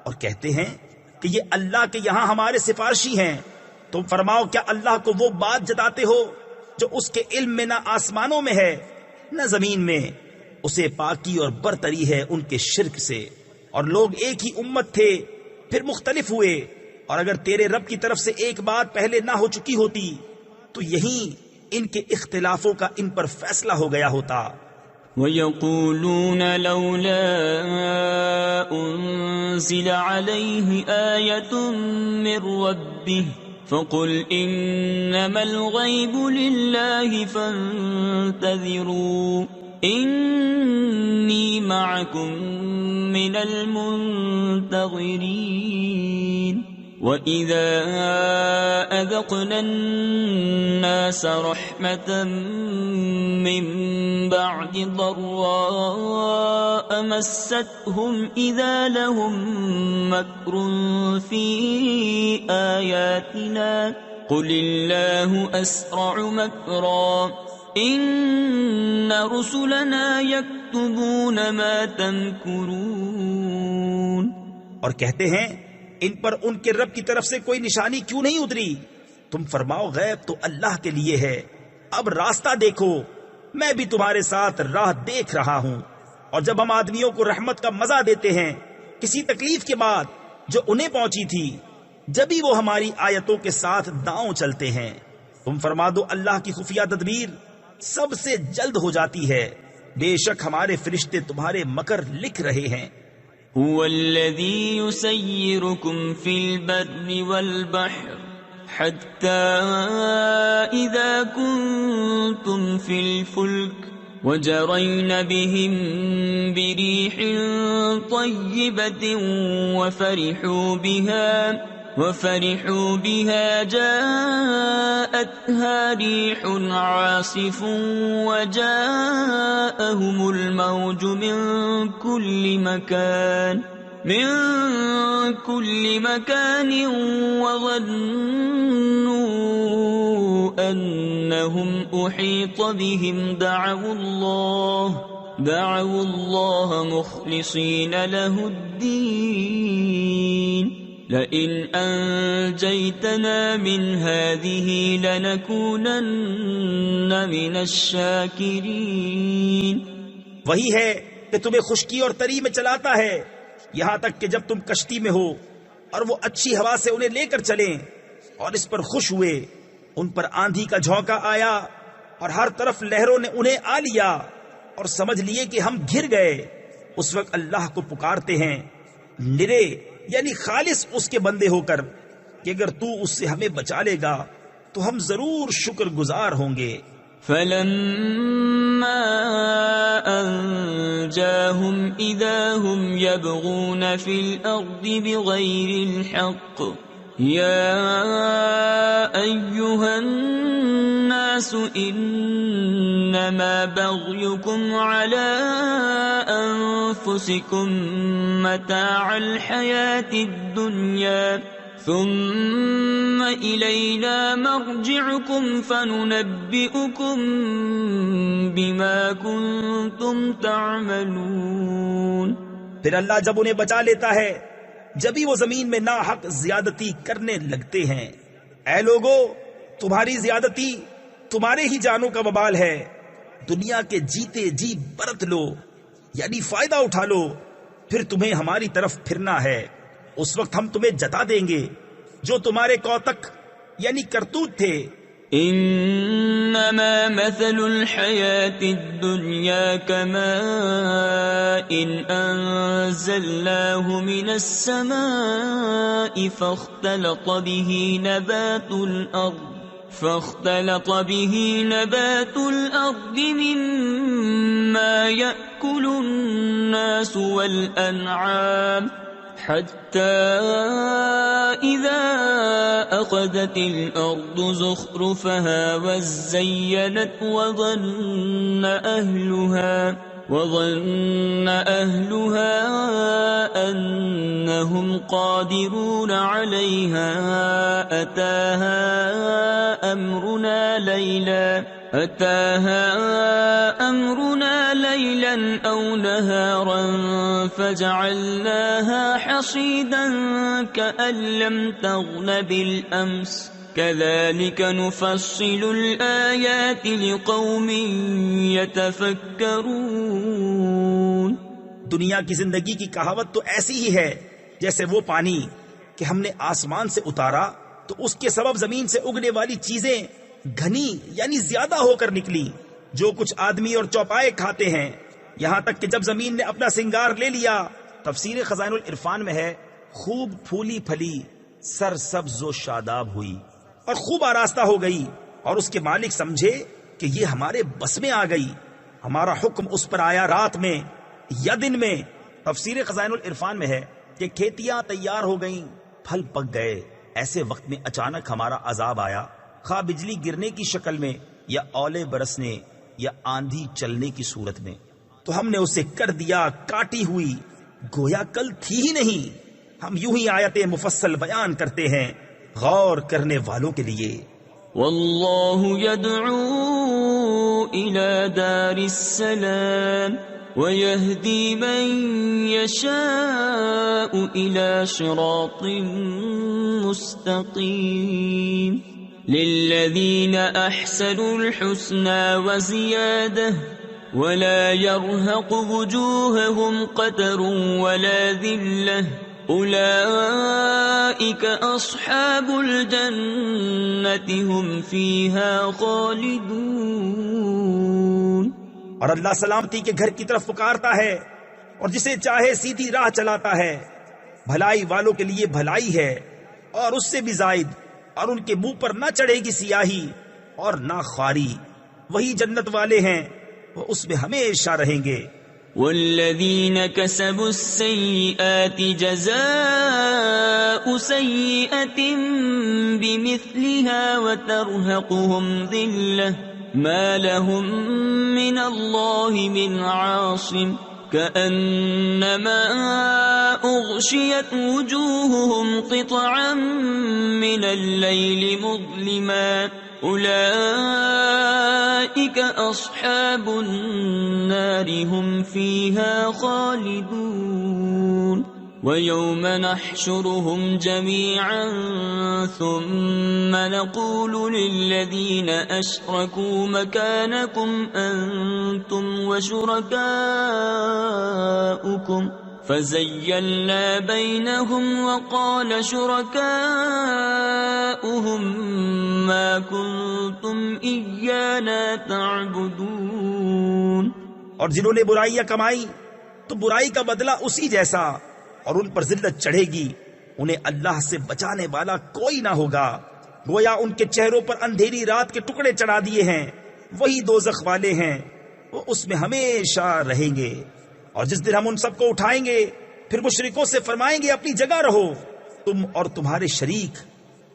اور کہتے ہیں کہ یہ اللہ کے یہاں ہمارے سفارشی ہیں. تم فرماؤ کیا اللہ کو وہ بات جتاتے ہو جو اس کے علم میں نہ آسمانوں میں ہے نہ زمین میں؟ اسے پاکی اور برتری ہے ان کے شرک سے. اور لوگ ایک ہی امت تھے پھر مختلف ہوئے، اور اگر تیرے رب کی طرف سے ایک بات پہلے نہ ہو چکی ہوتی تو یہی ان کے اختلافوں کا ان پر فیصلہ ہو گیا ہوتا. وَيَقُولُونَ لَوْلَا أُنزِلَ عَلَيْهِ آيَةٌ مِّن رَّبِّهِ فَقُلْ إِنَّمَا الْغَيْبُ لِلَّهِ فَانتَظِرُوا إِنِّي مَعَكُم مِّنَ الْمُنتَظِرِينَ. وَإِذَا أَذَقْنَا النَّاسَ رَحْمَةً مِّن بَعْدِ ضَرَّاءَ مَسَّتْهُمْ إِذَا لَهُم مَّكْرٌ فِي آيَاتِنَا قُلِ اللَّهُ أَسْرَعُ مَكْرًا إِنَّ رُسُلَنَا يَكْتُبُونَ مَا تَمْكُرُونَ. اور کہتے ہیں ان پر ان کے رب کی طرف سے کوئی نشانی کیوں نہیں اتری؟ تم فرماؤ غیب تو اللہ کے لیے ہے، اب راستہ دیکھو، میں بھی تمہارے ساتھ راہ دیکھ رہا ہوں. اور جب ہم آدمیوں کو رحمت کا مزہ دیتے ہیں کسی تکلیف کے بعد جو انہیں پہنچی تھی، جبھی وہ ہماری آیتوں کے ساتھ داؤں چلتے ہیں. تم فرما دو اللہ کی خفیہ تدبیر سب سے جلد ہو جاتی ہے، بے شک ہمارے فرشتے تمہارے مکر لکھ رہے ہیں. هو الذي يسيركم في البر والبحر حتى إذا كنتم في الفلك وجرين بهم بريح طيبة وفرحوا بها جاءتها ريح عاصف وجاءهم الموج من كل مكان وظنوا أنهم أحيط بهم دعوا الله مخلصين له الدين لئن أنجيتنا من هذه لنكونن من الشاكرين. وہی ہے کہ تمہیں خشکی اور تری میں چلاتا ہے یہاں تک کہ جب تم کشتی میں ہو اور وہ اچھی ہوا سے انہیں لے کر چلیں اور اس پر خوش ہوئے، ان پر آندھی کا جھونکا آیا اور ہر طرف لہروں نے انہیں آ لیا اور سمجھ لیے کہ ہم گر گئے، اس وقت اللہ کو پکارتے ہیں نرے یعنی خالص اس کے بندے ہو کر کہ اگر تو اس سے ہمیں بچا لے گا تو ہم ضرور شکر گزار ہوں گے. فَلَمَّا أَنْجَاهُمْ إِذَا هُمْ يَبْغُونَ فِي الْأَرْضِ بِغَيْرِ الْحَقِّ يَا أَيُّهَا النَّاسُ إِنَّمَا بَغْيُكُمْ عَلَى أَنفُسِكُمْ مَتَاعَ الْحَيَاةِ الدُّنْيَا ثم إلينا مرجعكم فننبئكم بما كنتم تعملون. پھر اللہ جب انہیں بچا لیتا ہے جبھی وہ زمین میں ناحق زیادتی کرنے لگتے ہیں. اے لوگو، تمہاری زیادتی تمہارے ہی جانوں کا وبال ہے. دنیا کے جیتے جی برت لو یعنی فائدہ اٹھا لو، پھر تمہیں ہماری طرف پھرنا ہے. اس وقت ہم تمہیں جتا دیں گے جو تمہارے کوتک یعنی کرتوت تھے. انما مثل الحیات الدنیا کماء انزلناه من السماء فاختلط به نبات الأرض مما يأكل الناس والأنعام حتى إذا أخذت الأرض زخرفها وزينت وظن أهلها أنهم قادرون عليها أتاها أمرنا ليلا أو نهارا فجعلناها حصيدا كأن لم تغن بالأمس كذلك نفصل الآيات لقوم يتفكرون. دنیا کی زندگی کی کہاوت تو ایسی ہی ہے جیسے وہ پانی کہ ہم نے آسمان سے اتارا تو اس کے سبب زمین سے اگنے والی چیزیں گھنی یعنی زیادہ ہو کر نکلی، جو کچھ آدمی اور چوپائے کھاتے ہیں، یہاں تک کہ جب زمین نے اپنا سنگار لے لیا. تفسیر خزائن العرفان میں ہے خوب پھولی پھلی سر سبز و شاداب ہوئی اور خوب آراستہ ہو گئی، اور اس کے مالک سمجھے کہ یہ ہمارے بس میں آ گئی، ہمارا حکم اس پر آیا رات میں یا دن میں. تفسیر خزائن العرفان میں ہے کہ کھیتیاں تیار ہو گئیں، پھل پک گئے، ایسے وقت میں اچانک ہمارا عذاب آیا، خواہ بجلی گرنے کی شکل میں یا اولے برسنے یا آندھی چلنے کی صورت میں، تو ہم نے اسے کر دیا کاٹی ہوئی گویا کل تھی ہی نہیں. ہم یوں ہی آیتیں مفصل بیان کرتے ہیں غور کرنے والوں کے لیے. واللہ يدعو إلى دار السلام ويهدي من يشاء إلى صراط مستقيم. للذين أحسنوا الحسنى وزيادة ولا يرهق وجوههم قتر ولا ذلة أولئك أصحاب الجنة هم فيها خالدون. اور اللہ سلامتی کے گھر کی طرف پکارتا ہے اور جسے چاہے سیدھی راہ چلاتا ہے. بھلائی والوں کے لیے بھلائی ہے اور اس سے بھی زائد، اور ان کے منہ پر نہ چڑھے گی سیاہی اور نہ خواری. وہی جنت والے ہیں، وہ اس میں ہمیشہ رہیں گے. والذین کسبوا السیئات جزاء سیئۃ بمثلها وترهقهم ذلة ما لهم من اللہ من عاصم كأنما أغشيت وجوههم قطعا من الليل مظلما أولئك أصحاب النار هم فيها خالدون. ويوم نحشرهم جميعا ثم نقول للذين أشركوا مكانكم أنتم وشركاؤكم فزيلنا بينهم وقال شركاؤهم ما كنتم إيانا تعبدون. اور جنہوں نے برائیاں کمائی تو برائی کا بدلہ اسی جیسا، اور ان پر ذلت چڑھے گی، انہیں اللہ سے بچانے والا کوئی نہ ہوگا. گویا ان کے چہروں پر اندھیری رات کے ٹکڑے چڑھا دیے ہیں. وہی دوزخ والے ہیں، وہ اس میں ہمیشہ رہیں گے. اور جس دن ہم ان سب کو اٹھائیں گے پھر مشرکوں سے فرمائیں گے اپنی جگہ رہو تم اور تمہارے شریک،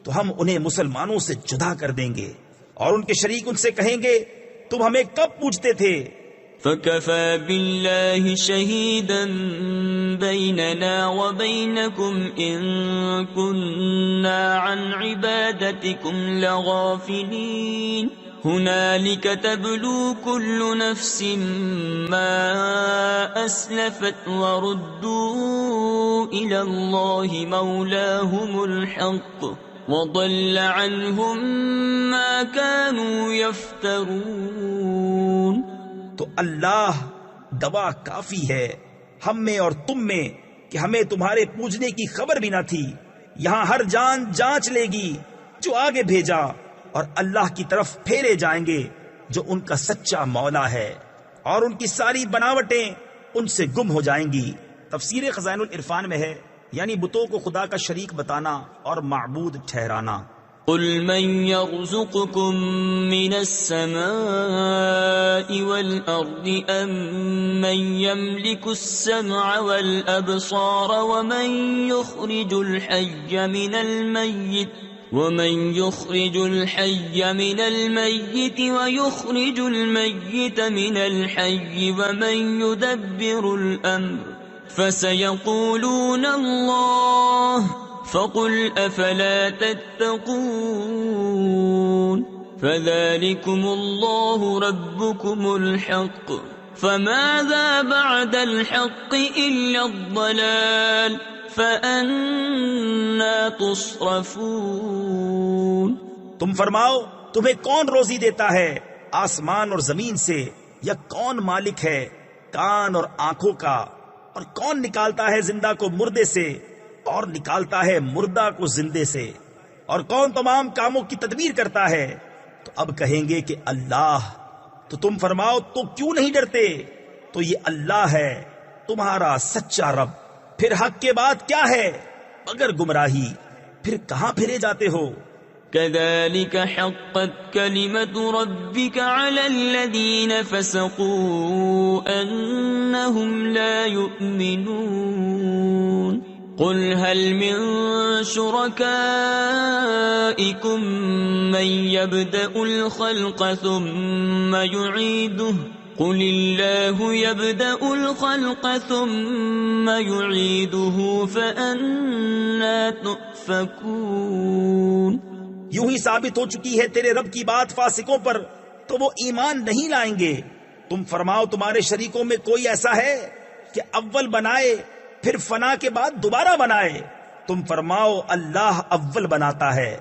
تو ہم انہیں مسلمانوں سے جدا کر دیں گے. اور ان کے شریک ان سے کہیں گے تم ہمیں کب پوچھتے تھے؟ فَكَفَى بِاللَّهِ شَهِيدًا بَيْنَنَا وَبَيْنَكُمْ إِن كُنَّا عَنْ عِبَادَتِكُمْ لَغَافِلِينَ. هُنَالِكَ تَبْلُو كُلُّ نَفْسٍ مَا أَسْلَفَتْ وَرُدُّوا إِلَى اللَّهِ مَوْلَاهُمُ الْحَقِّ وَضَلَّ عَنْهُمْ مَا كَانُوا يَفْتَرُونَ. تو اللہ گواہ کافی ہے ہم میں اور تم میں کہ ہمیں تمہارے پوجنے کی خبر بھی نہ تھی. یہاں ہر جان جانچ لے گی جو آگے بھیجا، اور اللہ کی طرف پھیرے جائیں گے جو ان کا سچا مولا ہے، اور ان کی ساری بناوٹیں ان سے گم ہو جائیں گی. تفسیر خزائن العرفان میں ہے یعنی بتوں کو خدا کا شریک بتانا اور معبود ٹھہرانا. قل من يرزقكم من السماء والأرض أم من يملك السمع والأبصار ومن يخرج الحي من الميت ويخرج الميت من الحي ومن يدبر الأمر فسيقولون الله فقل أفلا تتقون فذلكم الله ربكم الحق فماذا بعد الحق إلا الضلال فأنا تصرفون. تم فرماؤ تمہیں کون روزی دیتا ہے آسمان اور زمین سے، یا کون مالک ہے کان اور آنکھوں کا، اور کون نکالتا ہے زندہ کو مردے سے اور نکالتا ہے مردہ کو زندے سے، اور کون تمام کاموں کی تدبیر کرتا ہے؟ تو اب کہیں گے کہ اللہ. تو تم فرماؤ تو کیوں نہیں ڈرتے؟ تو یہ اللہ ہے تمہارا سچا رب. پھر حق کے بعد کیا ہے مگر گمراہی، پھر کہاں پھرے جاتے ہو؟ كذلك حقت كلمة ربك على الذين فسقوا أنهم لا يؤمنون. قل هل من شركائكم من يبدأ الخلق ثم يعيده قل الله يبدأ الخلق ثم يعيده فأنا تؤفكون. یوں ہی ثابت ہو چکی ہے تیرے رب کی بات فاسقوں پر، تو وہ ایمان نہیں لائیں گے. تم فرماؤ تمہارے شریکوں میں کوئی ایسا ہے کہ اول بنائے پھر فنا کے بعد دوبارہ بنائے؟ تم فرماؤ اللہ اول بناتا ہے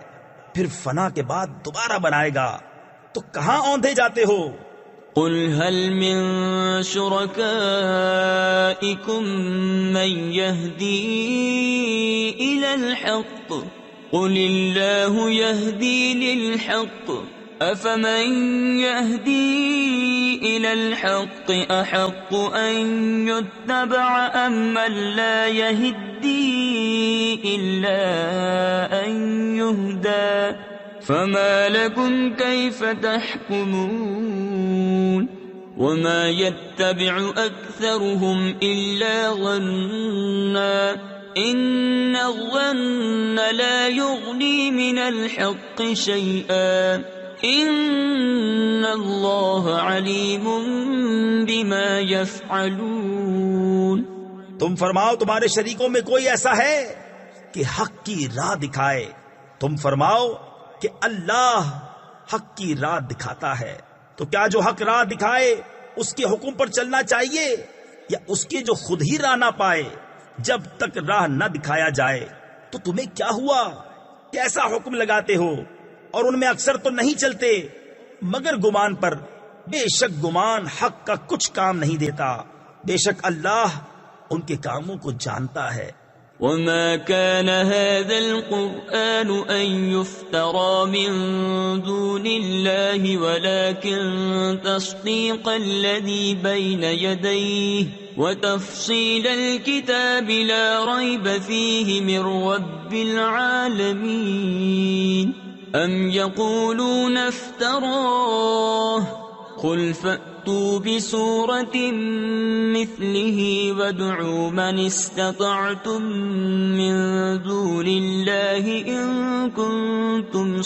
پھر فنا کے بعد دوبارہ بنائے گا. تو کہاں اوندھے جاتے ہو؟ قل هل من شركائكم من يهدي إلى الحق قل الله يهدي للحق أفمن يهدي إلى الحق أحق أن يتبع أم من لا يهدي إلا أن يهدى فما لكم كيف تحكمون. وما يتبع أكثرهم إلا ظنا إن الظن لا يغني من الحق شيئا إن الله عليم بما يفعلون. تم فرماؤ تمہارے شریکوں میں کوئی ایسا ہے کہ حق کی راہ دکھائے؟ تم فرماؤ کہ اللہ حق کی راہ دکھاتا ہے. تو کیا جو حق راہ دکھائے اس کے حکم پر چلنا چاہیے، یا اس کے جو خود ہی راہ نہ پائے؟ جب تک راہ نہ دکھایا جائے تو تمہیں کیا ہوا؟ کیسا حکم لگاتے ہو؟ اور ان میں اکثر تو نہیں چلتے مگر گمان پر. بے شک گمان حق کا کچھ کام نہیں دیتا، بے شک اللہ ان کے کاموں کو جانتا ہے. وما كان هذا القرآن أن يفترى من دون الله ولكن تصديق الذي بين يديه وتفصيل الكتاب لا ريب فيه من رب العالمين. أم يقولون افتراه قل فأتوا بسورة مثله وادعوا من استطعتم من دون الله إن كنتم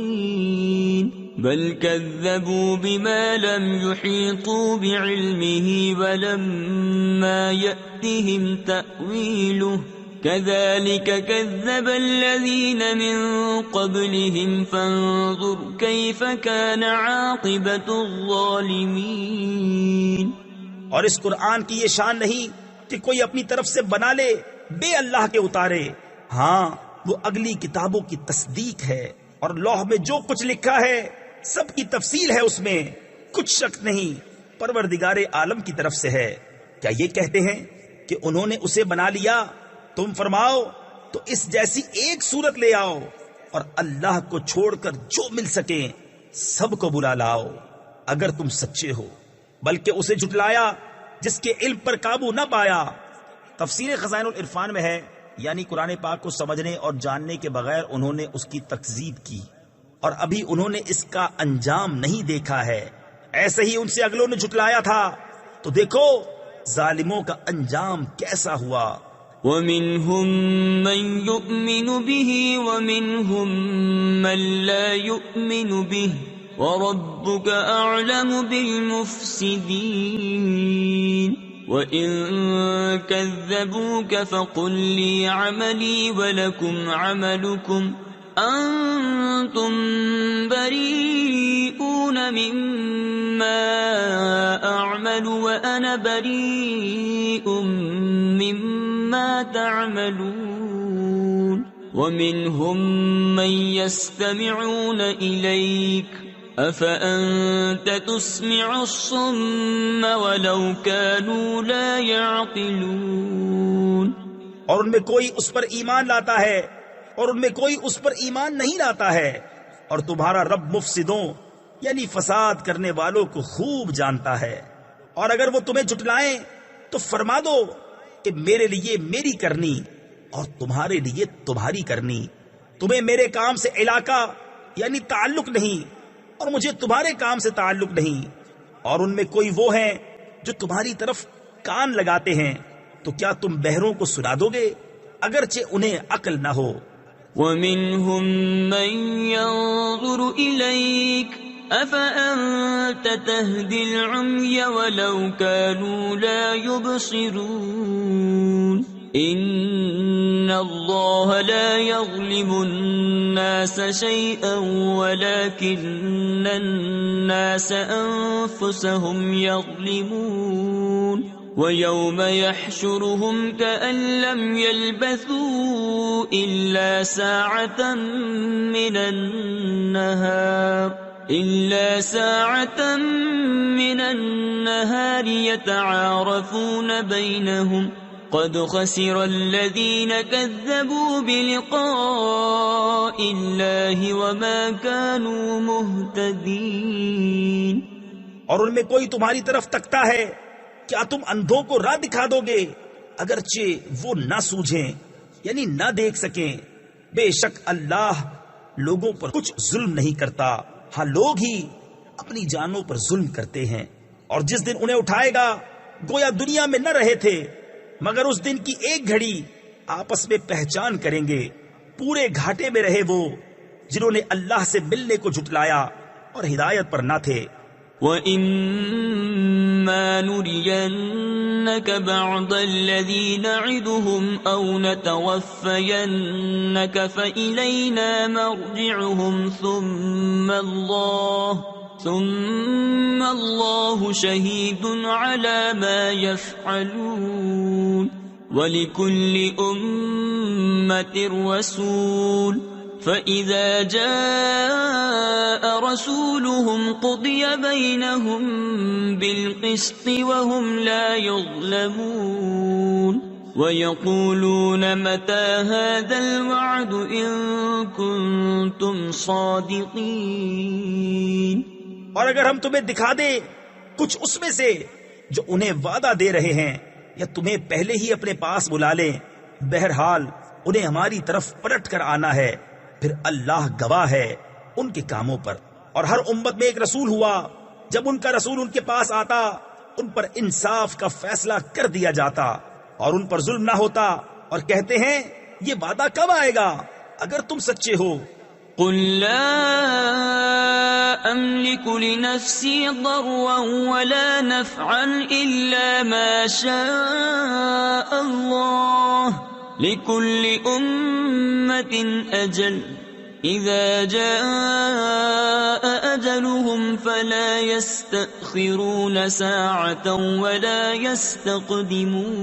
صادقين بل كذبوا بما لم يحيطوا بعلمه ولما يأتهم تأويله كذلك كذب الذين من قبلهم فانظر كيف كان عاقبة الظالمين. اور اس قرآن کی یہ شان نہیں کہ کوئی اپنی طرف سے بنا لے بے اللہ کے اتارے. ہاں وہ اگلی کتابوں کی تصدیق ہے، اور لوح میں جو کچھ لکھا ہے سب کی تفصیل ہے، اس میں کچھ شک نہیں، پروردگار عالم کی طرف سے ہے. کیا یہ کہتے ہیں کہ انہوں نے اسے بنا لیا؟ تم فرماؤ تو اس جیسی ایک صورت لے آؤ، اور اللہ کو چھوڑ کر جو مل سکے سب کو بلا لاؤ اگر تم سچے ہو. بلکہ اسے جھٹلایا جس کے علم پر قابو نہ پایا. تفسیر خزائن العرفان میں ہے یعنی قرآن پاک کو سمجھنے اور جاننے کے بغیر انہوں نے اس کی تکذیب کی، اور ابھی انہوں نے اس کا انجام نہیں دیکھا ہے۔ ایسے ہی ان سے اگلوں نے جھٹلایا تھا، تو دیکھو ظالموں کا انجام کیسا ہوا۔ وَمِنْهُمْ مَنْ يُؤْمِنُ بِهِ وَمِنْهُمْ مَنْ لَا يُؤْمِنُ بِهِ وَرَبُّكَ أَعْلَمُ بِالْمُفْسِدِينَ وَإِن كَذَّبُوكَ فَقُلْ لِي عَمَلِي وَلَكُمْ عَمَلُكُمْ أَنْتُمْ بَرِيئُونَ مِمَّا أَعْمَلُ وَأَنَا بَرِيءٌ مِمَّا تَعْمَلُونَ وَمِنْهُمْ مَنْ يَسْتَمِعُونَ إِلَيْكَ أَفَأَنْتَ تُسْمِعُ الصُّمَّ وَلَوْ كَانُوا لَا يَعْقِلُونَ، اور ان میں کوئی اس پر ایمان لاتا ہے اور ان میں کوئی اس پر ایمان نہیں لاتا ہے، اور تمہارا رب مفسدوں یعنی فساد کرنے والوں کو خوب جانتا ہے۔ اور اگر وہ تمہیں جھٹلائیں تو فرما دو کہ میرے لیے میری کرنی اور تمہارے لیے تمہاری کرنی، تمہیں میرے کام سے علاقہ یعنی تعلق نہیں اور مجھے تمہارے کام سے تعلق نہیں۔ اور ان میں کوئی وہ ہیں جو تمہاری طرف کان لگاتے ہیں، تو کیا تم بہروں کو سنا دو گے اگرچہ انہیں عقل نہ ہو؟ وَمِنْهُمْ مَنْ يَنظُرُ إِلَيْكَ أَفَأَنْتَ تَهْدِي الْعُمْيَ وَلَوْ كَانُوا لَا يُبْصِرُونَ إِنَّ اللَّهَ لَا يَظْلِمُ النَّاسَ شَيْئًا وَلَكِنَّ النَّاسَ أَنفُسَهُمْ يَظْلِمُونَ وَيَوْمَ يَحْشُرُهُمْ كَأَنْ لَمْ يَلْبَثُوا إِلَّا سَاعَةً مِّنَ النَّهَارِ يَتَعَارَفُونَ بَيْنَهُمْ قَدْ خَسِرَ الَّذِينَ كَذَّبُوا بِلِقَاءِ اللَّهِ وَمَا كَانُوا مُهْتَدِينَ۔ اور ان میں کوئی تمہاری طرف تکتا ہے، کیا تم اندھوں کو راہ دکھا دو گے اگرچہ وہ نہ سوجھیں یعنی نہ دیکھ سکیں؟ بے شک اللہ لوگوں پر کچھ ظلم نہیں کرتا، ہاں لوگ ہی اپنی جانوں پر ظلم کرتے ہیں۔ اور جس دن انہیں اٹھائے گا گویا دنیا میں نہ رہے تھے، مگر اس دن کی ایک گھڑی آپس میں پہچان کریں گے۔ پورے گھاٹے میں رہے وہ جنہوں نے اللہ سے ملنے کو جھٹلایا اور ہدایت پر نہ تھے۔ وَإِمَّا نُرِيَنَّكَ بَعْضَ الَّذِي نَعِدُهُمْ أَوْ نَتَوَفَّيَنَّكَ فَإِلَيْنَا مَرْجِعُهُمْ ثُمَّ اللَّهُ شَهِيدٌ عَلَى مَا يَفْعَلُونَ وَلِكُلِّ أُمَّةٍ رَسُولٌ فَإِذَا جَاءَ رَسُولُهُمْ قُضِيَ بَيْنَهُمْ بِالْقِسْطِ وَهُمْ لَا يُظْلَمُونَ وَيَقُولُونَ مَتَى هَذَا الْوَعْدُ إِن كُنتُمْ صَادِقِينَ۔ اور اگر ہم تمہیں دکھا دیں کچھ اس میں سے جو انہیں وعدہ دے رہے ہیں، یا تمہیں پہلے ہی اپنے پاس بلا لیں، بہرحال انہیں ہماری طرف پلٹ کر آنا ہے، پھر اللہ گواہ ہے ان کے کاموں پر۔ اور ہر امت میں ایک رسول ہوا، جب ان کا رسول ان کے پاس آتا ان پر انصاف کا فیصلہ کر دیا جاتا اور ان پر ظلم نہ ہوتا، اور کہتے ہیں یہ وعدہ کب آئے گا اگر تم سچے ہو؟ قُل لَّا أَمْلِكُ لِنَفْسِي ضَرًّا وَلَا نَفْعًا إِلَّا مَا شَاءَ اللَّهُ لِكُلِّ أُمَّةٍ أَجَلٌ إِذَا جَاءَ أَجَلُهُمْ فَلَا يَسْتَأْخِرُونَ سَاعَةً وَلَا يَسْتَقْدِمُونَ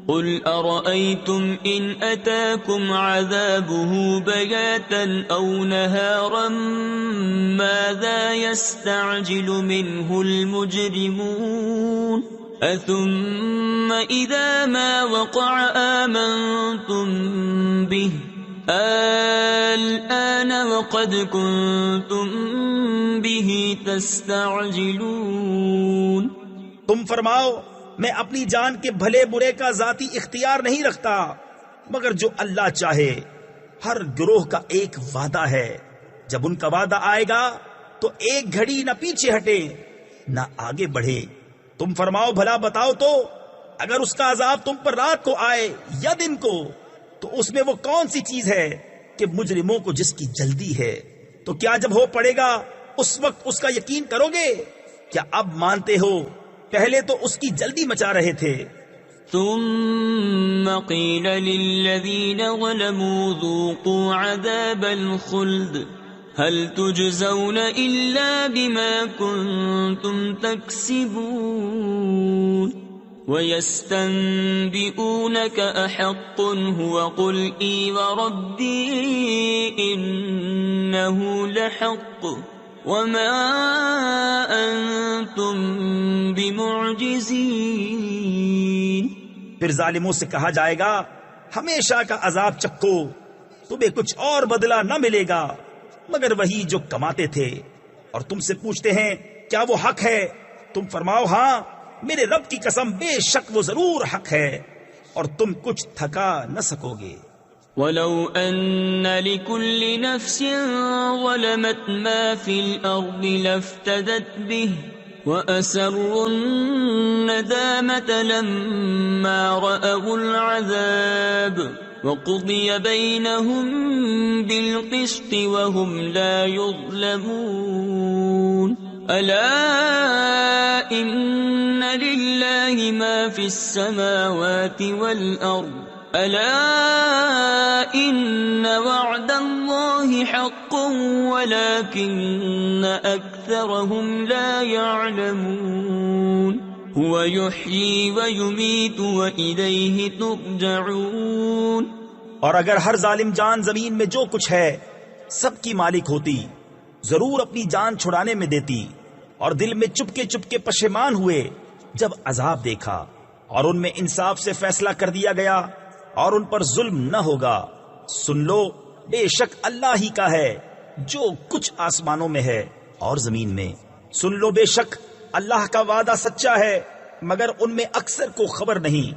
قُلْ أَرَأَيْتُمْ إِنْ أَتَاكُمْ عَذَابُهُ بَيَاتًا أَوْ نَهَارًا مَاذَا يَسْتَعْجِلُ مِنْهُ الْمُجْرِمُونَ أَثُمَّ إِذَا مَا وَقَعَ آمَنْتُمْ بِهِ الْآنَ وَقَدْ كُنْتُمْ بِهِ تَسْتَعْجِلُونَ۔ تم فرماؤ میں اپنی جان کے بھلے برے کا ذاتی اختیار نہیں رکھتا، مگر جو اللہ چاہے۔ ہر گروہ کا ایک وعدہ ہے، جب ان کا وعدہ آئے گا تو ایک گھڑی نہ پیچھے ہٹے نہ آگے بڑھے۔ تم فرماؤ بھلا بتاؤ تو، اگر اس کا عذاب تم پر رات کو آئے یا دن کو، تو اس میں وہ کون سی چیز ہے کہ مجرموں کو جس کی جلدی ہے؟ تو کیا جب ہو پڑے گا اس وقت اس کا یقین کرو گے؟ کیا اب مانتے ہو؟ پہلے تو اس کی جلدی مچا رہے تھے۔ ثم قيل للذين ظلموا ذوقوا عذاب الخلد هل تجزون إلا بما كنتم تكسبون ويستنبئونك أحق هو قل إي وربي إنه لحق وما أنتم بمعجزين۔ پھر ظالموں سے کہا جائے گا ہمیشہ کا عذاب چکو، تمہیں کچھ اور بدلہ نہ ملے گا مگر وہی جو کماتے تھے۔ اور تم سے پوچھتے ہیں کیا وہ حق ہے؟ تم فرماؤ ہاں میرے رب کی قسم بے شک وہ ضرور حق ہے، اور تم کچھ تھکا نہ سکو گے۔ وَلَوْ أَنَّ لِكُلِّ نَفْسٍ ظَلَمَتْ مَا فِي الْأَرْضِ لَافْتَدَتْ بِهِ وَأَسَرُّوا النَّدَامَةَ لَمَّا رَأَوُا الْعَذَابَ وَقُضِيَ بَيْنَهُم بِالْقِسْطِ وَهُمْ لَا يُظْلَمُونَ۔ أَلَا إِنَّ لِلَّهِ مَا فِي السَّمَاوَاتِ وَالْأَرْضِ أَلَا إِنَّ وَعْدَ اللَّهِ حَقٌّ وَلَكِنَّ أَكْثَرَهُمْ لَا يَعْلَمُونَ۔ هُوَ يُحْيِي وَيُمِيتُ وَإِلَيْهِ تُرْجَعُونَ۔ اور اگر ہر ظالم جان زمین میں جو کچھ ہے سب کی مالک ہوتی، ضرور اپنی جان چھڑانے میں دیتی، اور دل میں چپکے پشیمان ہوئے جب عذاب دیکھا، اور ان میں انصاف سے فیصلہ کر دیا گیا اور ان پر ظلم نہ ہوگا۔ سن لو بے شک اللہ ہی کا ہے جو کچھ آسمانوں میں ہے اور زمین میں۔ سن لو بے شک اللہ کا وعدہ سچا ہے، مگر ان میں اکثر کو خبر نہیں۔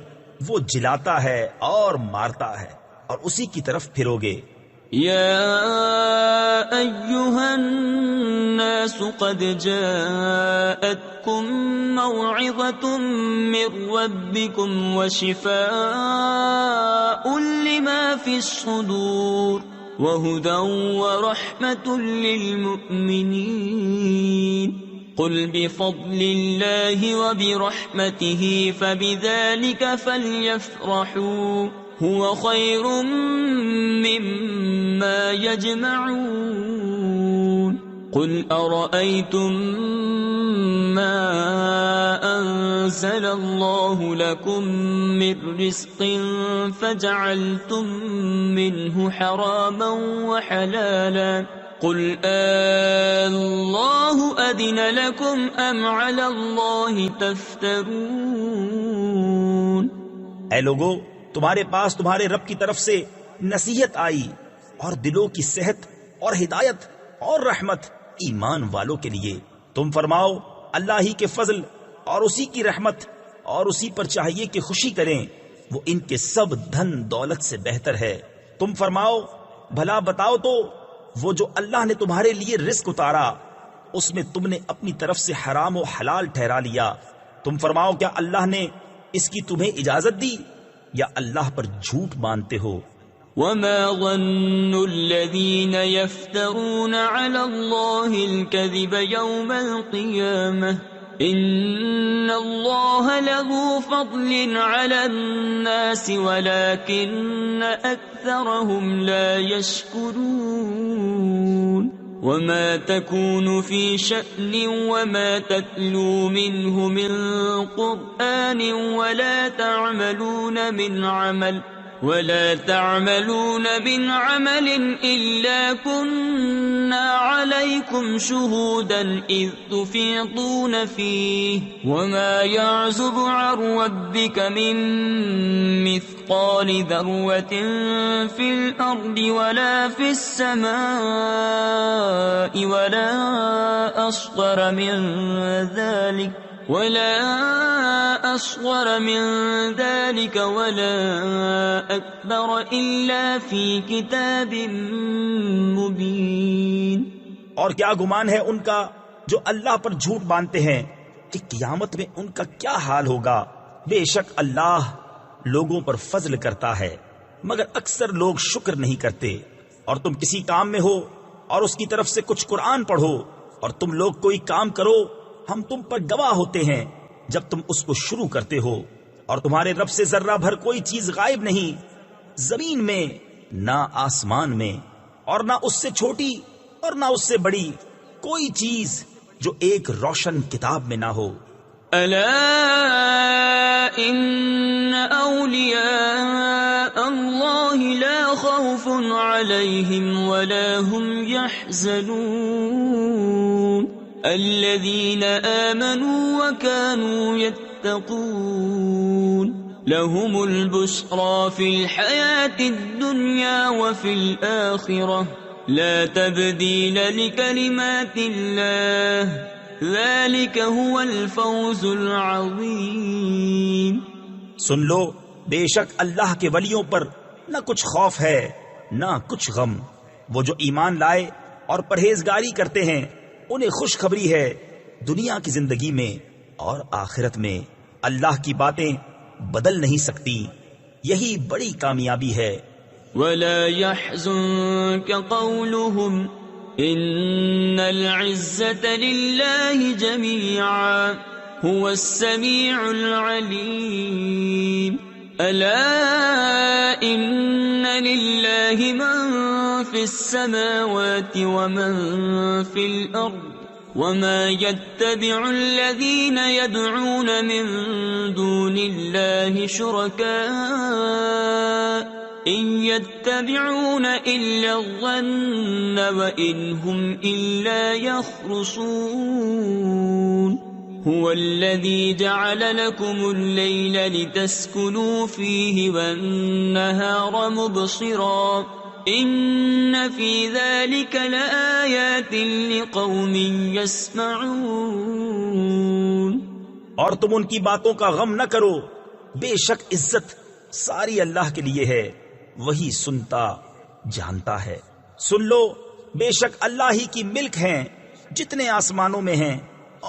وہ جلاتا ہے اور مارتا ہے، اور اسی کی طرف پھرو گے۔ يا أيها الناس قد جاءتكم موعظة من ربكم وشفاء لما في الصدور وهدى ورحمة للمؤمنين۔ قل بفضل الله وبرحمته فبذلك فليفرحوا هو خير مما يجمعون۔ قل أرأيتم ما أنزل الله لكم من رزق فجعلتم منه حراما وحلالا قل الله أذن لكم أم على الله تفترون۔ اے لوگو، تمہارے پاس تمہارے رب کی طرف سے نصیحت آئی، اور دلوں کی صحت اور ہدایت اور رحمت ایمان والوں کے لیے۔ تم فرماؤ اللہ ہی کے فضل اور اسی کی رحمت، اور اسی پر چاہیے کہ خوشی کریں، وہ ان کے سب دھن دولت سے بہتر ہے۔ تم فرماؤ بھلا بتاؤ تو، وہ جو اللہ نے تمہارے لیے رزق اتارا اس میں تم نے اپنی طرف سے حرام و حلال ٹھہرا لیا، تم فرماؤ کیا اللہ نے اس کی تمہیں اجازت دی یا اللہ پر جھوٹ باندھتے ہو؟ وما ظن الذين يفترون على الله الكذب يوم القيامة إن الله له فضل على الناس ولكن أكثرهم لا يشكرون۔ وما تكون في شأن وما تتلو منه من قرآن ولا تعملون من عمل إلا كنا عليكم شهودا إذ تفيضون فيه وما يعزب عن ربك من مثقال ذرة في الأرض ولا في السماء ولا أصغر من ذلك ولا أصغر من ذلك ولا أكبر إلا في كتاب مبين۔ اور کیا گمان ہے ان کا جو اللہ پر جھوٹ باندھتے ہیں کہ قیامت میں ان کا کیا حال ہوگا؟ بے شک اللہ لوگوں پر فضل کرتا ہے مگر اکثر لوگ شکر نہیں کرتے۔ اور تم کسی کام میں ہو اور اس کی طرف سے کچھ قرآن پڑھو اور تم لوگ کوئی کام کرو، ہم تم پر گواہ ہوتے ہیں جب تم اس کو شروع کرتے ہو، اور تمہارے رب سے ذرہ بھر کوئی چیز غائب نہیں، زمین میں نہ آسمان میں، اور نہ اس سے چھوٹی اور نہ اس سے بڑی کوئی چیز جو ایک روشن کتاب میں نہ ہو۔ ألا إن أولياء الله لا خوف عليهم ولا هم يحزنون الذين آمنوا وكانوا يتقون لهم البشرى في الحياة الدنيا وفي الآخرة لا تبديل لكلمات الله ذلك هو الفوز العظیم۔ سن لو، بے شک اللہ کے ولیوں پر نہ کچھ خوف ہے نہ کچھ غم، وہ جو ایمان لائے اور پرہیزگاری کرتے ہیں انہیں خوشخبری ہے دنیا کی زندگی میں اور آخرت میں، اللہ کی باتیں بدل نہیں سکتی، یہی بڑی کامیابی ہے۔ ولا يحزنك قولهم ان العزة لله جميعا هو السميع العليم الا ان لله من في السماوات ومن في الارض وما يتبع الذين يدعون من دون الله شركاء إن يتبعون إلا الظن وإن هم إلا يخرصون هو الذي جعل لكم الليل لتسكنوا فيه والنهار مبصرا إن في ذلك لآيات لقوم يسمعون۔ اور تم ان کی باتوں کا غم نہ کرو، بے شک عزت ساری اللہ کے لیے ہے، وہی سنتا جانتا ہے۔ سن لو، بے شک اللہ ہی کی ملک ہیں جتنے آسمانوں میں ہیں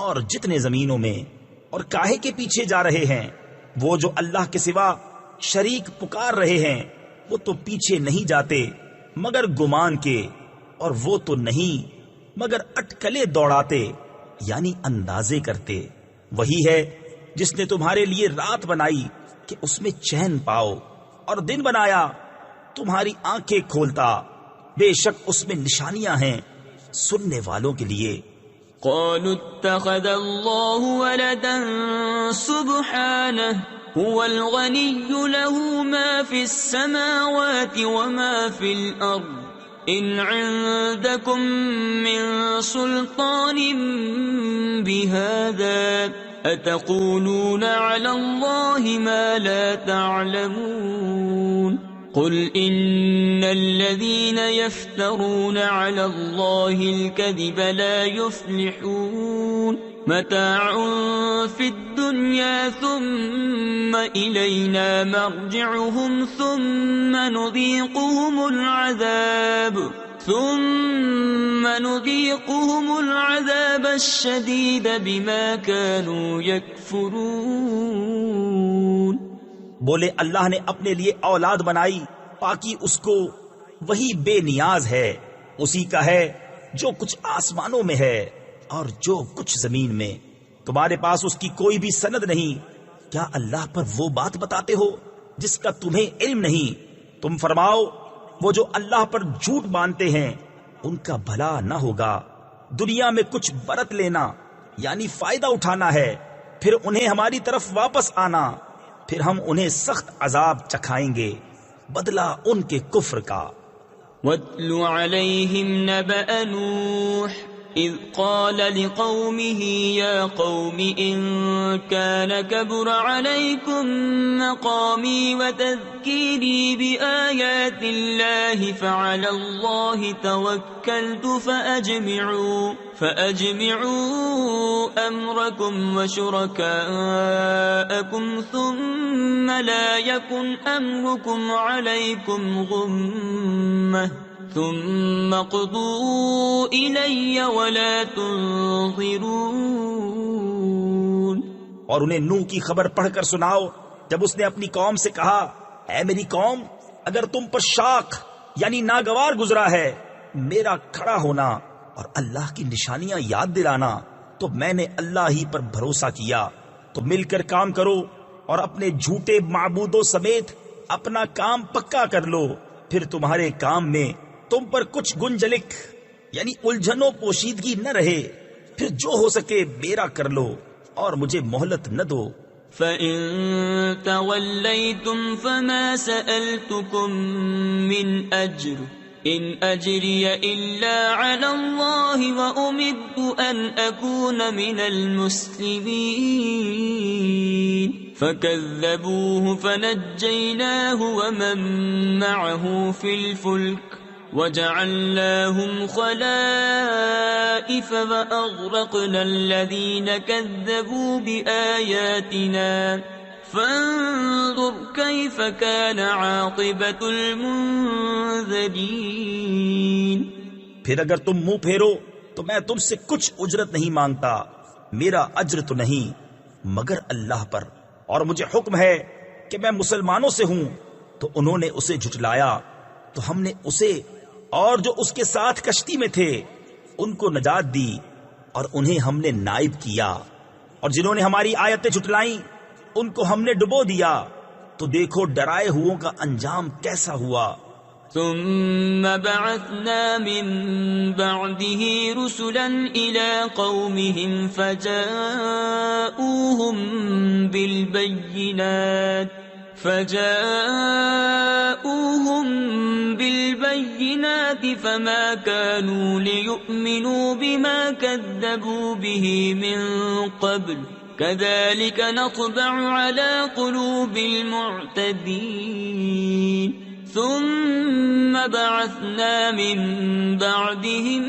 اور جتنے زمینوں میں، اور کاہے کے پیچھے جا رہے ہیں؟ وہ جو اللہ کے سوا شریک پکار رہے ہیں وہ تو پیچھے نہیں جاتے مگر گمان کے، اور وہ تو نہیں مگر اٹکلے دوڑاتے یعنی اندازے کرتے۔ وہی ہے جس نے تمہارے لیے رات بنائی کہ اس میں چین پاؤ، اور دن بنایا تمہاری آنکھیں کھولتا، بے شک اس میں نشانیاں ہیں سننے والوں کے لیے۔ قالوا اتخذ الله ولدا سبحانه هو الغني له ما في السماوات وما في الأرض إن عندكم من سلطان بهذا أتقولون على الله ما لا تعلمون قل إن الذين يفترون على الله الكذب لا يفلحون متاع في الدنيا ثم إلينا مرجعهم ثم نذيقهم العذاب الشديد بما كانوا يكفرون۔ بولے اللہ نے اپنے لیے اولاد بنائی، پاکی اس کو، وہی بے نیاز ہے، اسی کا ہے جو کچھ آسمانوں میں ہے اور جو کچھ زمین میں، تمہارے پاس اس کی کوئی بھی سند نہیں، کیا اللہ پر وہ بات بتاتے ہو جس کا تمہیں علم نہیں؟ تم فرماؤ، وہ جو اللہ پر جھوٹ باندھتے ہیں ان کا بھلا نہ ہوگا، دنیا میں کچھ برت لینا یعنی فائدہ اٹھانا ہے، پھر انہیں ہماری طرف واپس آنا، پھر ہم انہیں سخت عذاب چکھائیں گے بدلہ ان کے کفر کا۔ وَاتْلُ عَلَيْهِمْ نَبَأَ نُوحٍ إذ قال لقومه يا قوم إن كان كبر عليكم مقامي وتذكيري بآيات الله فعلى الله توكلت فأجمعوا أمركم وشركاءكم ثم لا يكن أمركم عليكم غمة ثم قضوا إلي ولا تنظرون. اور انہیں نوح کی خبر پڑھ کر سناؤ جب اس نے اپنی قوم سے کہا اے میری قوم اگر تم پر شاق یعنی ناگوار گزرا ہے میرا کھڑا ہونا اور اللہ کی نشانیاں یاد دلانا تو میں نے اللہ ہی پر بھروسہ کیا تو مل کر کام کرو اور اپنے جھوٹے معبودوں سمیت اپنا کام پکا کر لو پھر تمہارے کام میں تم پر کچھ گنجلک یعنی الجھن و پوشیدگی نہ رہے پھر جو ہو سکے میرا کر لو اور مجھے مہلت نہ دو. فَإِن تَوَلَّيْتُمْ فَمَا سَأَلْتُكُم مِّنْ أَجْرٍ إِنْ أَجْرِيَ إِلَّا عَلَى اللَّهِ وَأُمِرْتُ أَنْ أَكُونَ مِنَ الْمُسْلِمِينَ. فَكَذَّبُوهُ فَنَجَّيْنَاهُ وَمَن مَّعَهُ فِي الْفُلْكِ وَجَعَلْنَاهُمْ خَلَائِفَ وَأَغْرَقْنَا الَّذِينَ كَذَّبُوا بِآيَاتِنَا فَانظُرْ كَيْفَ كَانَ عَاقِبَةُ الْمُنذَرِينَ. پھر اگر تم منہ پھیرو تو میں تم سے کچھ اجرت نہیں مانگتا میرا اجر تو نہیں مگر اللہ پر اور مجھے حکم ہے کہ میں مسلمانوں سے ہوں. تو انہوں نے اسے جھٹلایا تو ہم نے اسے اور جو اس کے ساتھ کشتی میں تھے ان کو نجات دی اور انہیں ہم نے نائب کیا اور جنہوں نے ہماری آیتیں جھٹلائیں ان کو ہم نے ڈبو دیا تو دیکھو ڈرائے ہووں کا انجام کیسا ہوا. ثم بعثنا من بعده رسلا إلى قومهم فجاءوهم بالبينات فما كانوا ليؤمنوا بما كذبوا به من قبل كذلك نطبع على قلوب المعتدين. ثم بعثنا من بعدهم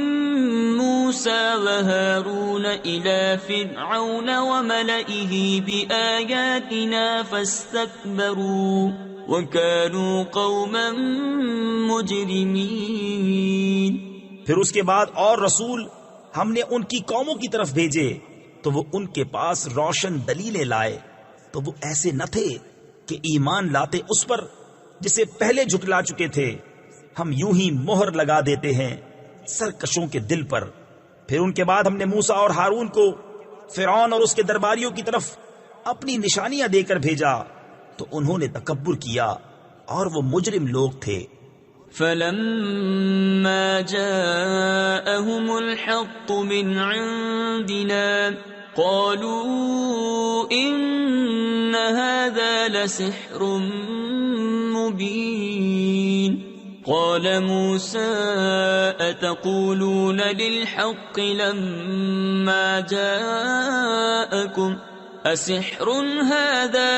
موسى وهارون إلى فرعون وملئه بآياتنا فاستكبروا وكانوا قوما مجرمين. پھر اس کے بعد اور رسول ہم نے ان کی قوموں کی طرف بھیجے تو وہ ان کے پاس روشن دلیلیں لائے تو وہ ایسے نہ تھے کہ ایمان لاتے اس پر جسے پہلے جھٹلا چکے تھے. ہم یوں ہی مہر لگا دیتے ہیں سرکشوں کے دل پر. پھر ان کے بعد ہم نے موسیٰ اور ہارون کو فرعون اور اس کے درباریوں کی طرف اپنی نشانیاں دے کر بھیجا تو انہوں نے تکبر کیا اور وہ مجرم لوگ تھے. فَلَمَّا جَاءَهُمُ الْحَقُّ مِنْ عِنْدِنَا قَالُوا إِنَّ هَذَا لَسِحْرٌ مُبِينٌ. قَالَ مُوسَىٰ أَتَقُولُونَ لِلْحَقِّ لَمَّا جَاءَكُمْ أَسِحْرٌ هَذَا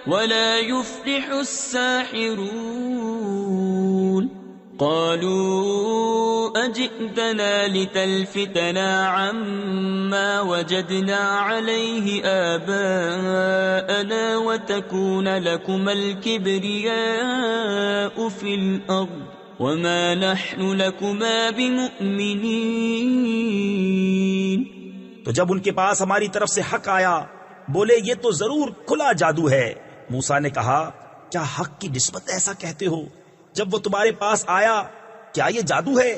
وَلَا يُفْلِحُ السَّاحِرُونَ. قالوا أجئتنا لتلفتنا عما وجدنا عليه آباءنا وتكون لكما الكبرياء في الأرض وما نحن لكما بمؤمنين. تو جب ان کے پاس ہماری طرف سے حق آیا بولے یہ تو ضرور کھلا جادو ہے. موسیٰ نے کہا کیا حق کی نسبت ایسا کہتے ہو؟ جب وہ تمہارے پاس آیا کیا یہ جادو ہے؟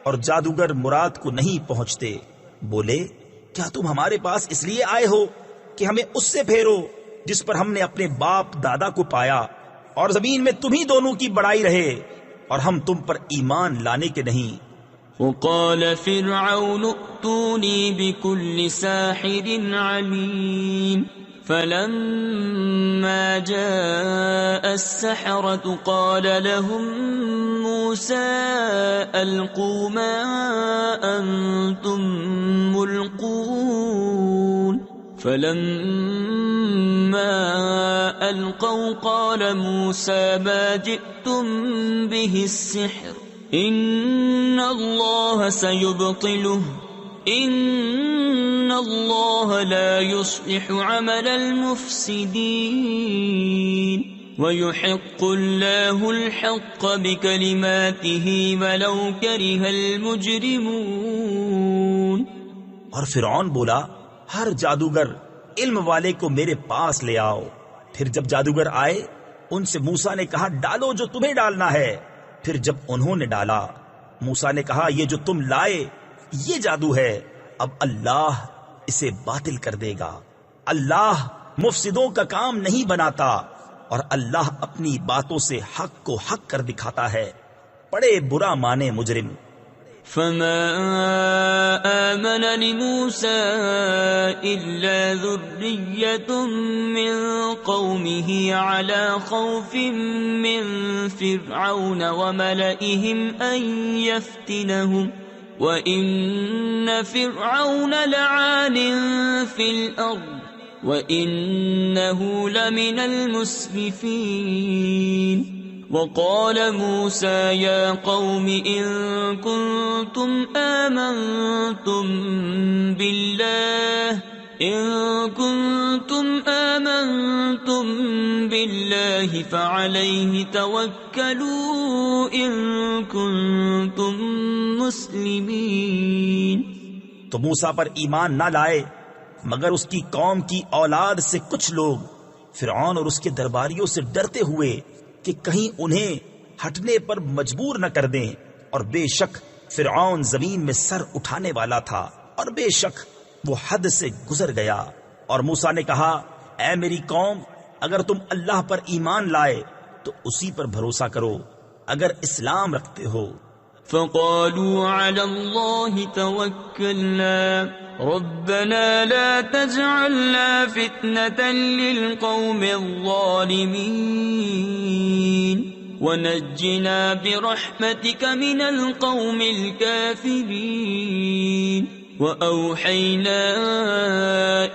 اور جادوگر مراد کو نہیں پہنچتے. بولے کیا تم ہمارے پاس اس لیے آئے ہو کہ ہمیں اس سے پھیرو جس پر ہم نے اپنے باپ دادا کو پایا اور زمین میں تمہیں دونوں کی بڑائی رہے اور ہم تم پر ایمان لانے کے نہیں. وقال فرعون ائتوني بكل ساحر عليم فلما جاء السحرة قال لهم موسى ألقوا ما أنتم ملقون فلما ألقوا قال موسى ما جئتم به السحر إن الله سيبطله إن الله لا يصلح عمل المفسدين ويحق الله الحق بكلماته ولو كره المجرمون. اور فرعون بولا ہر جادوگر علم والے کو میرے پاس لے آؤ. پھر جب جادوگر آئے ان سے موسیٰ نے کہا ڈالو جو تمہیں ڈالنا ہے. پھر جب انہوں نے ڈالا موسیٰ نے کہا یہ جو تم لائے یہ جادو ہے، اب اللہ اسے باطل کر دے گا. اللہ مفسدوں کا کام نہیں بناتا اور اللہ اپنی باتوں سے حق کو حق کر دکھاتا ہے. بڑے برا مانے مجرم. فما آمن لموسى إلا ذرية من قومه على خوف من فرعون وملئهم أن يفتنهم وَإِنَّ فِرْعَوْنَ لَعَالٍ فِي الْأَرْضِ وَإِنَّهُ لَمِنَ الْمُسْرِفِينَ. وَقَالَ مُوسَى يَا قَوْمِ إِن كُنتُمْ آمَنتُم بالله فعليه توكلوا إن كنتم مسلمين. تو موسیٰ پر ایمان نہ لائے مگر اس کی قوم کی اولاد سے کچھ لوگ فرعون اور اس کے درباریوں سے ڈرتے ہوئے کہ کہیں انہیں ہٹنے پر مجبور نہ کر دیں. اور بے شک فرعون زمین میں سر اٹھانے والا تھا اور بے شک وہ حد سے گزر گیا. اور موسیٰ نے کہا اے میری قوم اگر تم اللہ پر ایمان لائے تو اسی پر بھروسہ کرو اگر اسلام رکھتے ہو. فقالوا على الله توكلنا ربنا لا تجعلنا فتنة للقوم الظالمين ونجنا برحمتك من القوم الكافرين. وأوحينا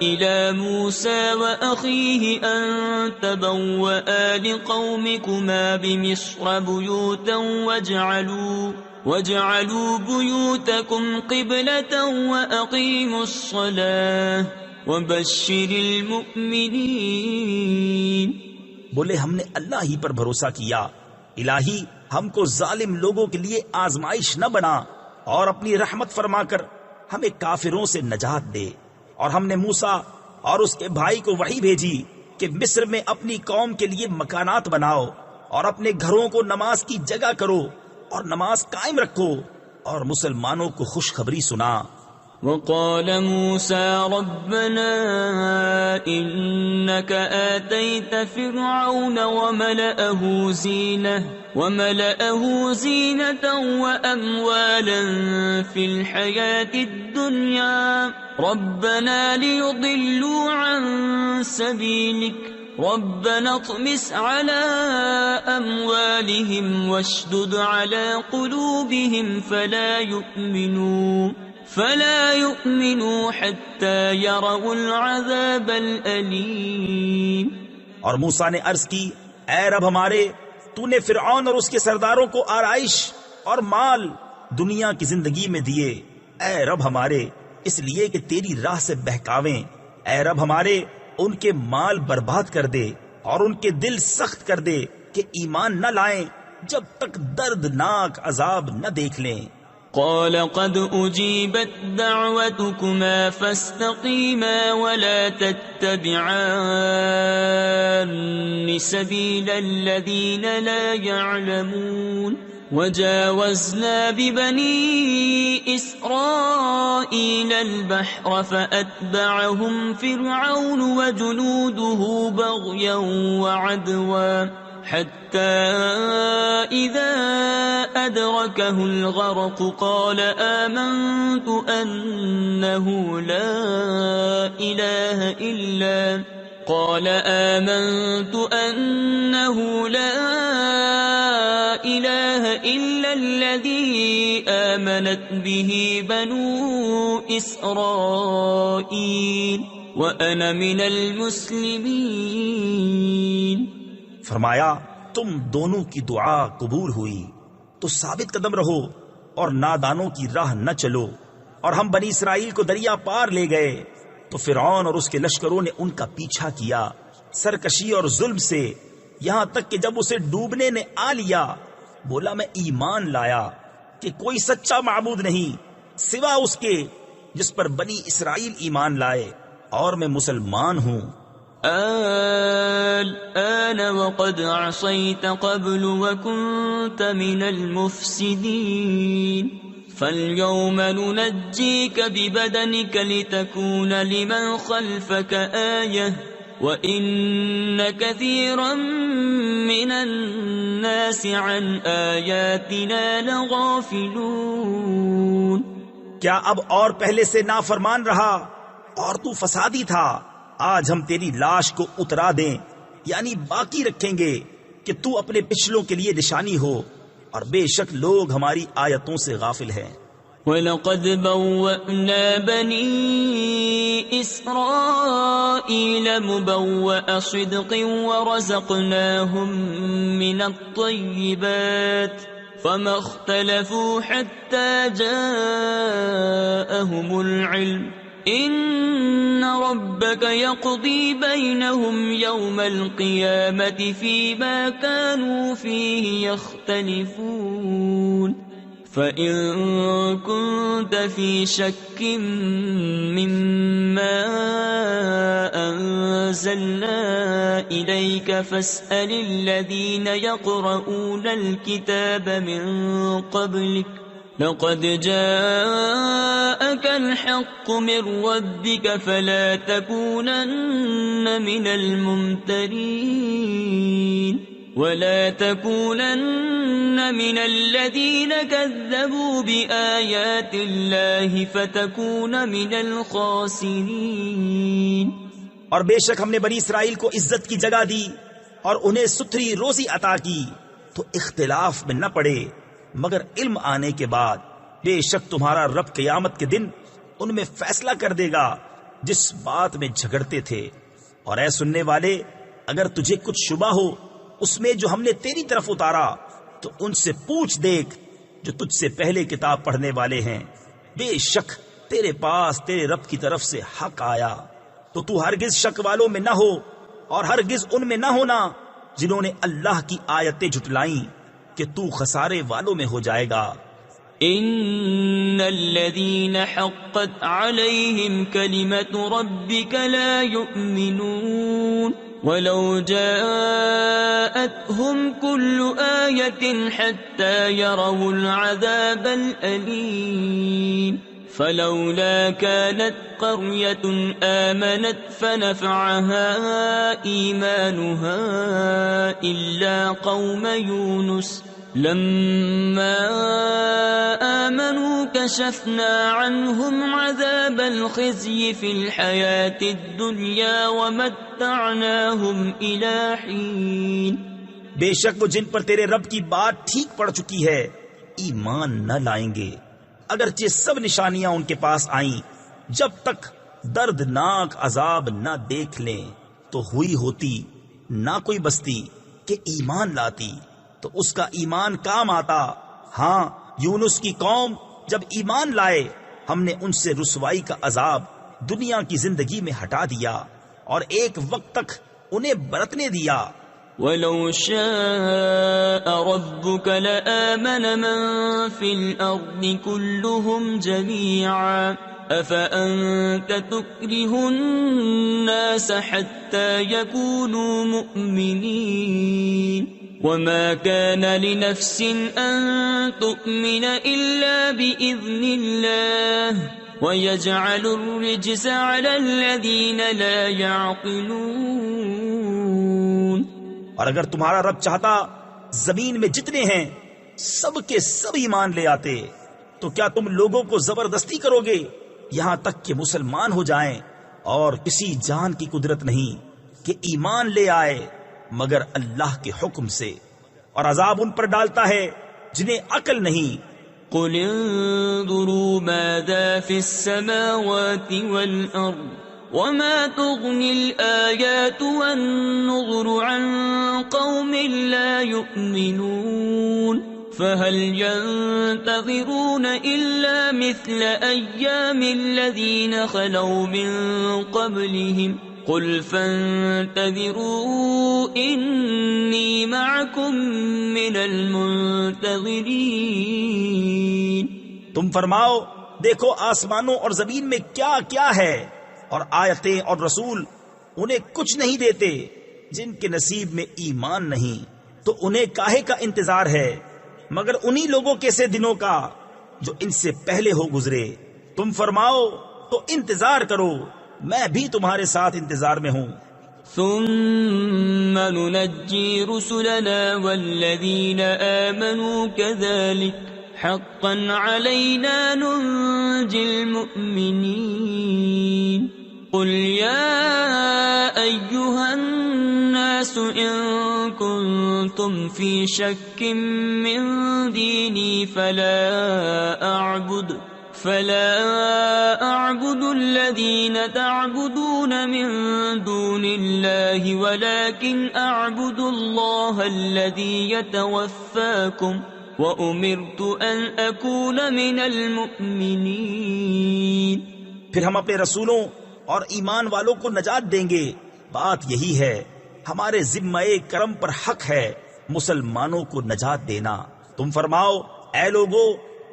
إلى موسى وأخيه أن تبوأ لقومكما بمصر بيوتا واجعلوا بيوتكم قبلة وأقيموا الصلاة وبشر المؤمنين. بولے ہم نے اللہ ہی پر بھروسہ کیا. الہی ہم کو ظالم لوگوں کے لیے آزمائش نہ بنا اور اپنی رحمت فرما کر ہمیں کافروں سے نجات دے. اور ہم نے موسیٰ اور اس کے بھائی کو وحی بھیجی کہ مصر میں اپنی قوم کے لیے مکانات بناؤ اور اپنے گھروں کو نماز کی جگہ کرو اور نماز قائم رکھو اور مسلمانوں کو خوشخبری سنا. وقال موسى ربنا إنك آتيت فرعون وملأه زينة وأموالا في الحياة الدنيا ربنا ليضلوا عن سبيلك ربنا اطمس على أموالهم واشدد على قلوبهم فلا يؤمنوا حتى يروا العذاب الأليم. اور موسیٰ نے عرض کی اے رب ہمارے تو نے فرعون اور اس کے سرداروں کو آرائش اور مال دنیا کی زندگی میں دیے. اے رب ہمارے اس لیے کہ تیری راہ سے بہکاویں. اے رب ہمارے ان کے مال برباد کر دے اور ان کے دل سخت کر دے کہ ایمان نہ لائیں جب تک دردناک عذاب نہ دیکھ لیں. قال قد أجيبت دعوتكما فاستقيما ولا تتبعان سبيل الذين لا يعلمون. وجاوزنا ببني إسرائيل البحر فأتبعهم فرعون وجنوده بغيا وعدوا حتى إذا أدركه الغرق قال آمنت أنه لا إله إلا الذي آمنت به بنو إسرائيل وأنا من المسلمين. فرمایا تم دونوں کی دعا قبول ہوئی تو ثابت قدم رہو اور نادانوں کی راہ نہ چلو. اور ہم بنی اسرائیل کو دریا پار لے گئے تو فرعون اور اس کے لشکروں نے ان کا پیچھا کیا سرکشی اور ظلم سے، یہاں تک کہ جب اسے ڈوبنے نے آ لیا بولا میں ایمان لایا کہ کوئی سچا معبود نہیں سوا اس کے جس پر بنی اسرائیل ایمان لائے، اور میں مسلمان ہوں. الآن وقد عصيت قبل وكنت من المفسدين فاليوم ننجيك ببدنك لتكون لمن خلفك آية وإن كثيرا من الناس عن آياتنا لغافلون. کیا اب اور پہلے سے نافرمان رہا اور تو فسادی تھا؟ آج ہم تیری لاش کو اترا دیں یعنی باقی رکھیں گے کہ تو اپنے پچھلوں کے لیے نشانی ہو، اور بے شک لوگ ہماری آیتوں سے غافل ہیں. وَلَقَدْ بَوَّأْنَا بَنِي إِسْرَائِيلَ مُبَوَّأَ صِدْقٍ وَرَزَقْنَاهُمْ مِنَ الطَّيِّبَاتِ فَمَا اخْتَلَفُوا حَتَّى جَاءَهُمُ الْعِلْمُ إِنَّ رَبَّكَ يَقْضِي بَيْنَهُمْ يَوْمَ الْقِيَامَةِ فِيمَا كَانُوا فِيهِ يَخْتَلِفُونَ. فَإِن كُنتَ فِي شَكٍّ مِّمَّا أَنزَلْنَا إِلَيْكَ فَاسْأَلِ الَّذِينَ يَقْرَؤُونَ الْكِتَابَ مِن قَبْلِكَ لقد جاءك الحق من ربك فلا تكونن من الممترين ولا تكونن من الذين كذبوا بآيات الله فتكون من الخاسرين. اور بے شک ہم نے بنی اسرائیل کو عزت کی جگہ دی اور انہیں ستھری روزی عطا کی تو اختلاف میں نہ پڑے مگر علم آنے کے بعد. بے شک تمہارا رب قیامت کے دن ان میں فیصلہ کر دے گا جس بات میں جھگڑتے تھے. اور اے سننے والے اگر تجھے کچھ شبہ ہو اس میں جو ہم نے تیری طرف اتارا تو ان سے پوچھ دیکھ جو تجھ سے پہلے کتاب پڑھنے والے ہیں. بے شک تیرے پاس تیرے رب کی طرف سے حق آیا تو تو ہرگز شک والوں میں نہ ہو اور ہرگز ان میں نہ ہونا جنہوں نے اللہ کی آیتیں جھٹلائیں کہ تو خسارے والوں میں ہو جائے گا. ان الذين حقت عليهم كلمة ربك لا يؤمنون ولو جاءتهم كل آية حتى يروا العذاب الأليم فلولا كانت قرية آمنت فنفعها إيمانها إلا قوم يونس لما آمنوا كشفنا عنهم عذاب الخزي في الحياة الدنيا ومتعناهم إلى حين. بے شک وہ جن پر تیرے رب کی بات ٹھیک پڑ چکی ہے ایمان نہ لائیں گے اگرچہ سب نشانیاں ان کے پاس آئیں جب تک دردناک عذاب نہ دیکھ لیں تو ہوئی ہوتی نہ کوئی بستی کہ ایمان لاتی تو اس کا ایمان کام آتا. ہاں یونس کی قوم جب ایمان لائے ہم نے ان سے رسوائی کا عذاب دنیا کی زندگی میں ہٹا دیا اور ایک وقت تک انہیں برتنے دیا. وَلَوْ شَاءَ رَبُّكَ لَآمَنَ مَن فِي الْأَرْضِ كُلُّهُمْ جَمِيعًا أَفَأَنْتَ تُكْرِهُ النَّاسَ حَتَّى يَكُونُوا مُؤْمِنِينَ وَمَا كَانَ لِنَفْسٍ أَن تُؤْمِنَ إِلَّا بِإِذْنِ اللَّهِ وَيَجْعَلُ الرِّجْسَ عَلَى الَّذِينَ لَا يَعْقِلُونَ. اور اگر تمہارا رب چاہتا زمین میں جتنے ہیں سب کے سب ایمان لے آتے، تو کیا تم لوگوں کو زبردستی کرو گے یہاں تک کہ مسلمان ہو جائیں؟ اور کسی جان کی قدرت نہیں کہ ایمان لے آئے مگر اللہ کے حکم سے، اور عذاب ان پر ڈالتا ہے جنہیں عقل نہیں۔ قل انظروا ماذا في السماوات والأرض وما تغني الآيات والنظر عن قوم لا يؤمنون فهل ينتظرون إلا مثل أيام الذين خلوا من قبلهم قل فانتظروا إني معكم من المنتظرين۔ تم فرماؤ دیکھو آسمانوں اور زمین میں کیا کیا ہے، اور آیتیں اور رسول انہیں کچھ نہیں دیتے، جن کے نصیب میں ایمان نہیں تو انہیں کاہے کا انتظار ہے مگر انہی لوگوں کے سے دنوں کا جو ان سے پہلے ہو گزرے۔ تم فرماؤ تو انتظار کرو، میں بھی تمہارے ساتھ انتظار میں ہوں۔ ثم ننجي رسلنا والذين آمنوا كذلك حقا علينا ننجي المؤمنين قل يا أيها الناس إن كنتم في شك من ديني فلا أعبد الذين تعبدون من دون الله ولكن أعبد الله الذي يتوفاكم وأمرت أن أكون من المؤمنين۔ پھر ہم اپنے رسولوں اور ایمان والوں کو نجات دیں گے، بات یہی ہے، ہمارے ذمہ کرم پر حق ہے مسلمانوں کو نجات دینا۔ تم فرماؤ اے لوگو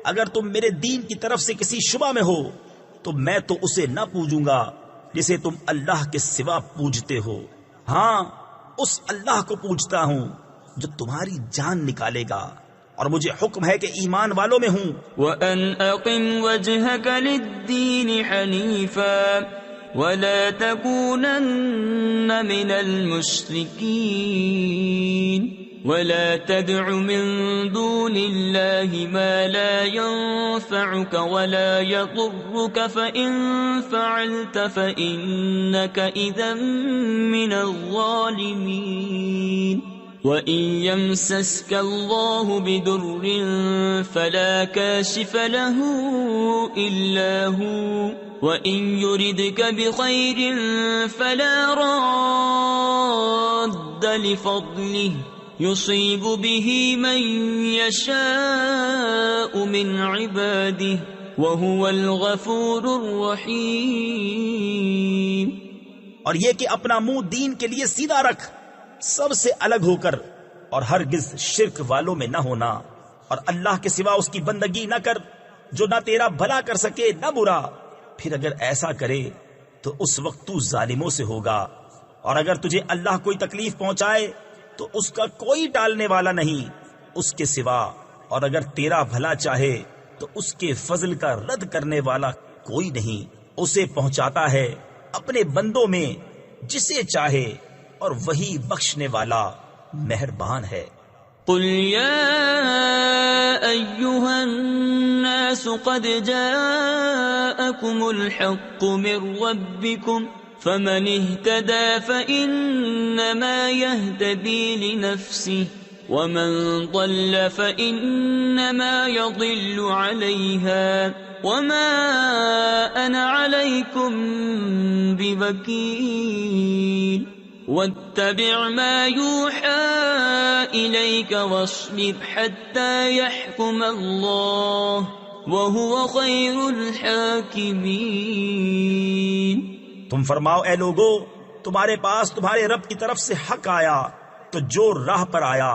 اگر تم میرے دین کی طرف سے کسی شبہ میں ہو تو میں تو اسے نہ پوجوں گا جسے تم اللہ کے سوا پوجتے ہو، ہاں اس اللہ کو پوجتا ہوں جو تمہاری جان نکالے گا، اور مجھے حکم ہے کہ ایمان والوں میں ہوں۔ وَأَنْ أَقِمْ وَجْهَكَ لِلدِّينِ حَنِيفًا وَلَا تَكُونَنَّ مِنَ الْمُشْرِكِينَ وَلَا تَدْعُ مِن دُونِ اللَّهِ مَا لَا يَنفَعُكَ وَلَا يَضُرُّكَ فَإِن فَعَلْتَ فَإِنَّكَ إِذًا مِنَ الظَّالِمِينَ وَإِن يَمْسَسْكَ اللَّهُ بِضُرٍّ فَلَا كَاشِفَ لَهُ إِلَّا هُوَ وَإِن يُرِدْكَ بِخَيْرٍ فَلَا رَادَّ لِفَضْلِهِ يُصِيبُ بِهِ مَن يَشَاءُ مِنْ عِبَادِهِ وَهُوَ الْغَفُورُ الرَّحِيمُ۔ اور یہ کہ اپنا منہ دین کے لیے سیدھا رکھ، سب سے الگ ہو کر، اور ہرگز شرک والوں میں نہ ہونا، اور اللہ کے سوا اس کی بندگی نہ کر جو نہ تیرا بھلا کر سکے نہ برا، پھر اگر ایسا کرے تو اس وقت تو ظالموں سے ہوگا، اور اگر تجھے اللہ کوئی تکلیف پہنچائے تو اس کا کوئی ٹالنے والا نہیں اس کے سوا، اور اگر تیرا بھلا چاہے تو اس کے فضل کا رد کرنے والا کوئی نہیں، اسے پہنچاتا ہے اپنے بندوں میں جسے چاہے، اور وہی بخشنے والا مہربان ہے۔ قل يا أيها الناس قد جاءكم الحق من ربكم فمن اهتدى فإنما يهتدي لنفسه ومن ضل فإنما يضل عليها وما أنا عليكم بوكيل واتبع ما يوحى إليك واصبر حتى يحكم الله وهو خير الحاكمين۔ تم فرماؤ اے لوگو تمہارے پاس تمہارے رب کی طرف سے حق آیا تو جو راہ پر آیا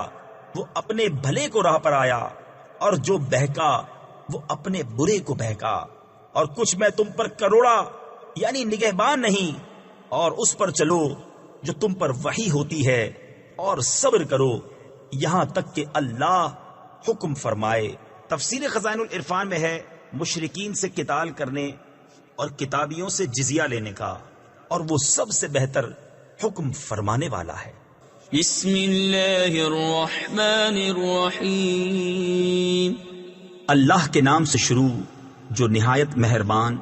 وہ اپنے بھلے کو راہ پر آیا، اور جو بہکا وہ اپنے برے کو بہکا، اور کچھ میں تم پر کروڑا یعنی نگہبان نہیں، اور اس پر چلو جو تم پر وحی ہوتی ہے، اور صبر کرو یہاں تک کہ اللہ حکم فرمائے۔ تفسیر خزائن العرفان میں ہے مشرکین سے قتال کرنے اور کتابیوں سے جزیہ لینے کا، اور وہ سب سے بہتر حکم فرمانے والا ہے۔ بسم اللہ الرحمن الرحیم اللہ کے نام سے شروع جو نہایت مہربان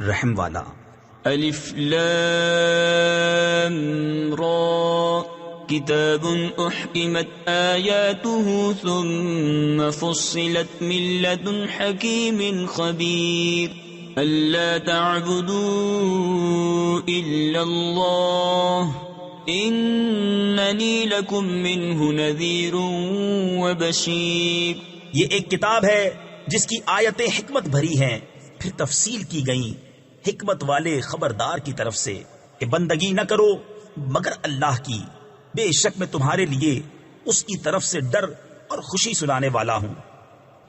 رحم والا. الف لام را کتاب احکمت آیاته ثم فصلت من لدن حکیم خبیر الا تعبدوا الا اللہ اننی لکم منہ نذیر وبشیر. یہ ایک کتاب ہے جس کی آیتیں حکمت بھری ہیں، پھر تفصیل کی گئیں حکمت والے خبردار کی طرف سے کہ بندگی نہ کرو مگر اللہ کی، بے شک میں تمہارے لیے اس کی طرف سے ڈر اور خوشی سنانے والا ہوں.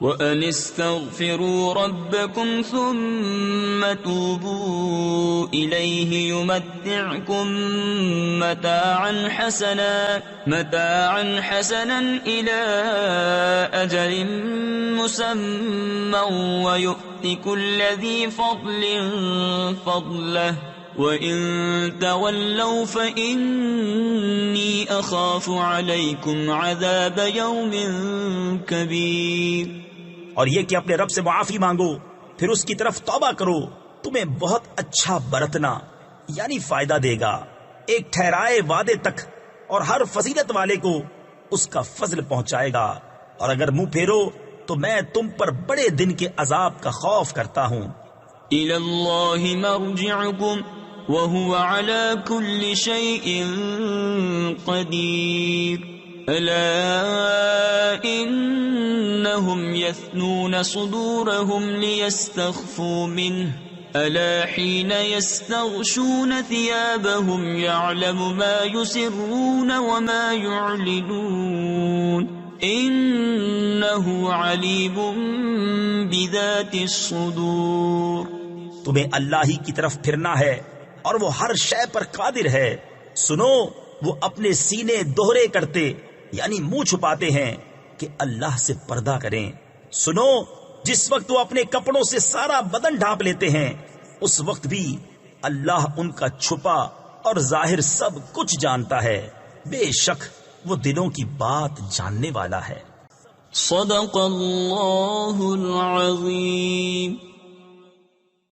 وَأَنِ اسْتَغْفِرُوا رَبَّكُمْ ثُمَّ تُوبُوا إِلَيْهِ يُمَتِّعْكُمْ مَتَاعًا حَسَنًا إِلَىٰ أَجَلٍ مُّسَمًّى وَيُؤْتِ كُلَّ ذِي فَضْلٍ فَضْلَهُ وَإِن تَوَلَّوْا فَإِنِّي أَخَافُ عَلَيْكُمْ عَذَابَ يَوْمٍ كَبِيرٍ. اور یہ کہ اپنے رب سے معافی مانگو پھر اس کی طرف توبہ کرو، تمہیں بہت اچھا برتنا یعنی فائدہ دے گا ایک ٹھہرائے وعدے تک، اور ہر فضیلت والے کو اس کا فضل پہنچائے گا، اور اگر منہ پھیرو تو میں تم پر بڑے دن کے عذاب کا خوف کرتا ہوں. إِلَى اللَّهِ مَرْجِعُكُمْ وَهُوَ عَلَى كُلِّ شَيْءٍ قَدِيرٌ. أَلَا إِنَّهُمْ يَثْنُونَ صُدُورَهُمْ لِيَسْتَخْفُوا مِنْهُ أَلَا حِينَ يَسْتَغْشُونَ ثِيَابَهُمْ يَعْلَمُ مَا يُسِرُّونَ وَمَا يُعْلِنُونَ إِنَّهُ عَلِيمٌ بِذَاتِ الصُّدُورِ. تمہیں اللہ ہی کی طرف پھرنا ہے اور وہ ہر شے پر قادر ہے. سنو وہ اپنے سینے دوہرے کرتے یعنی منہ چھپاتے ہیں کہ اللہ سے پردہ کریں. سنو جس وقت وہ اپنے کپڑوں سے سارا بدن ڈھانپ لیتے ہیں اس وقت بھی اللہ ان کا چھپا اور ظاہر سب کچھ جانتا ہے، بے شک وہ دلوں کی بات جاننے والا ہے. صدق اللہ العظیم.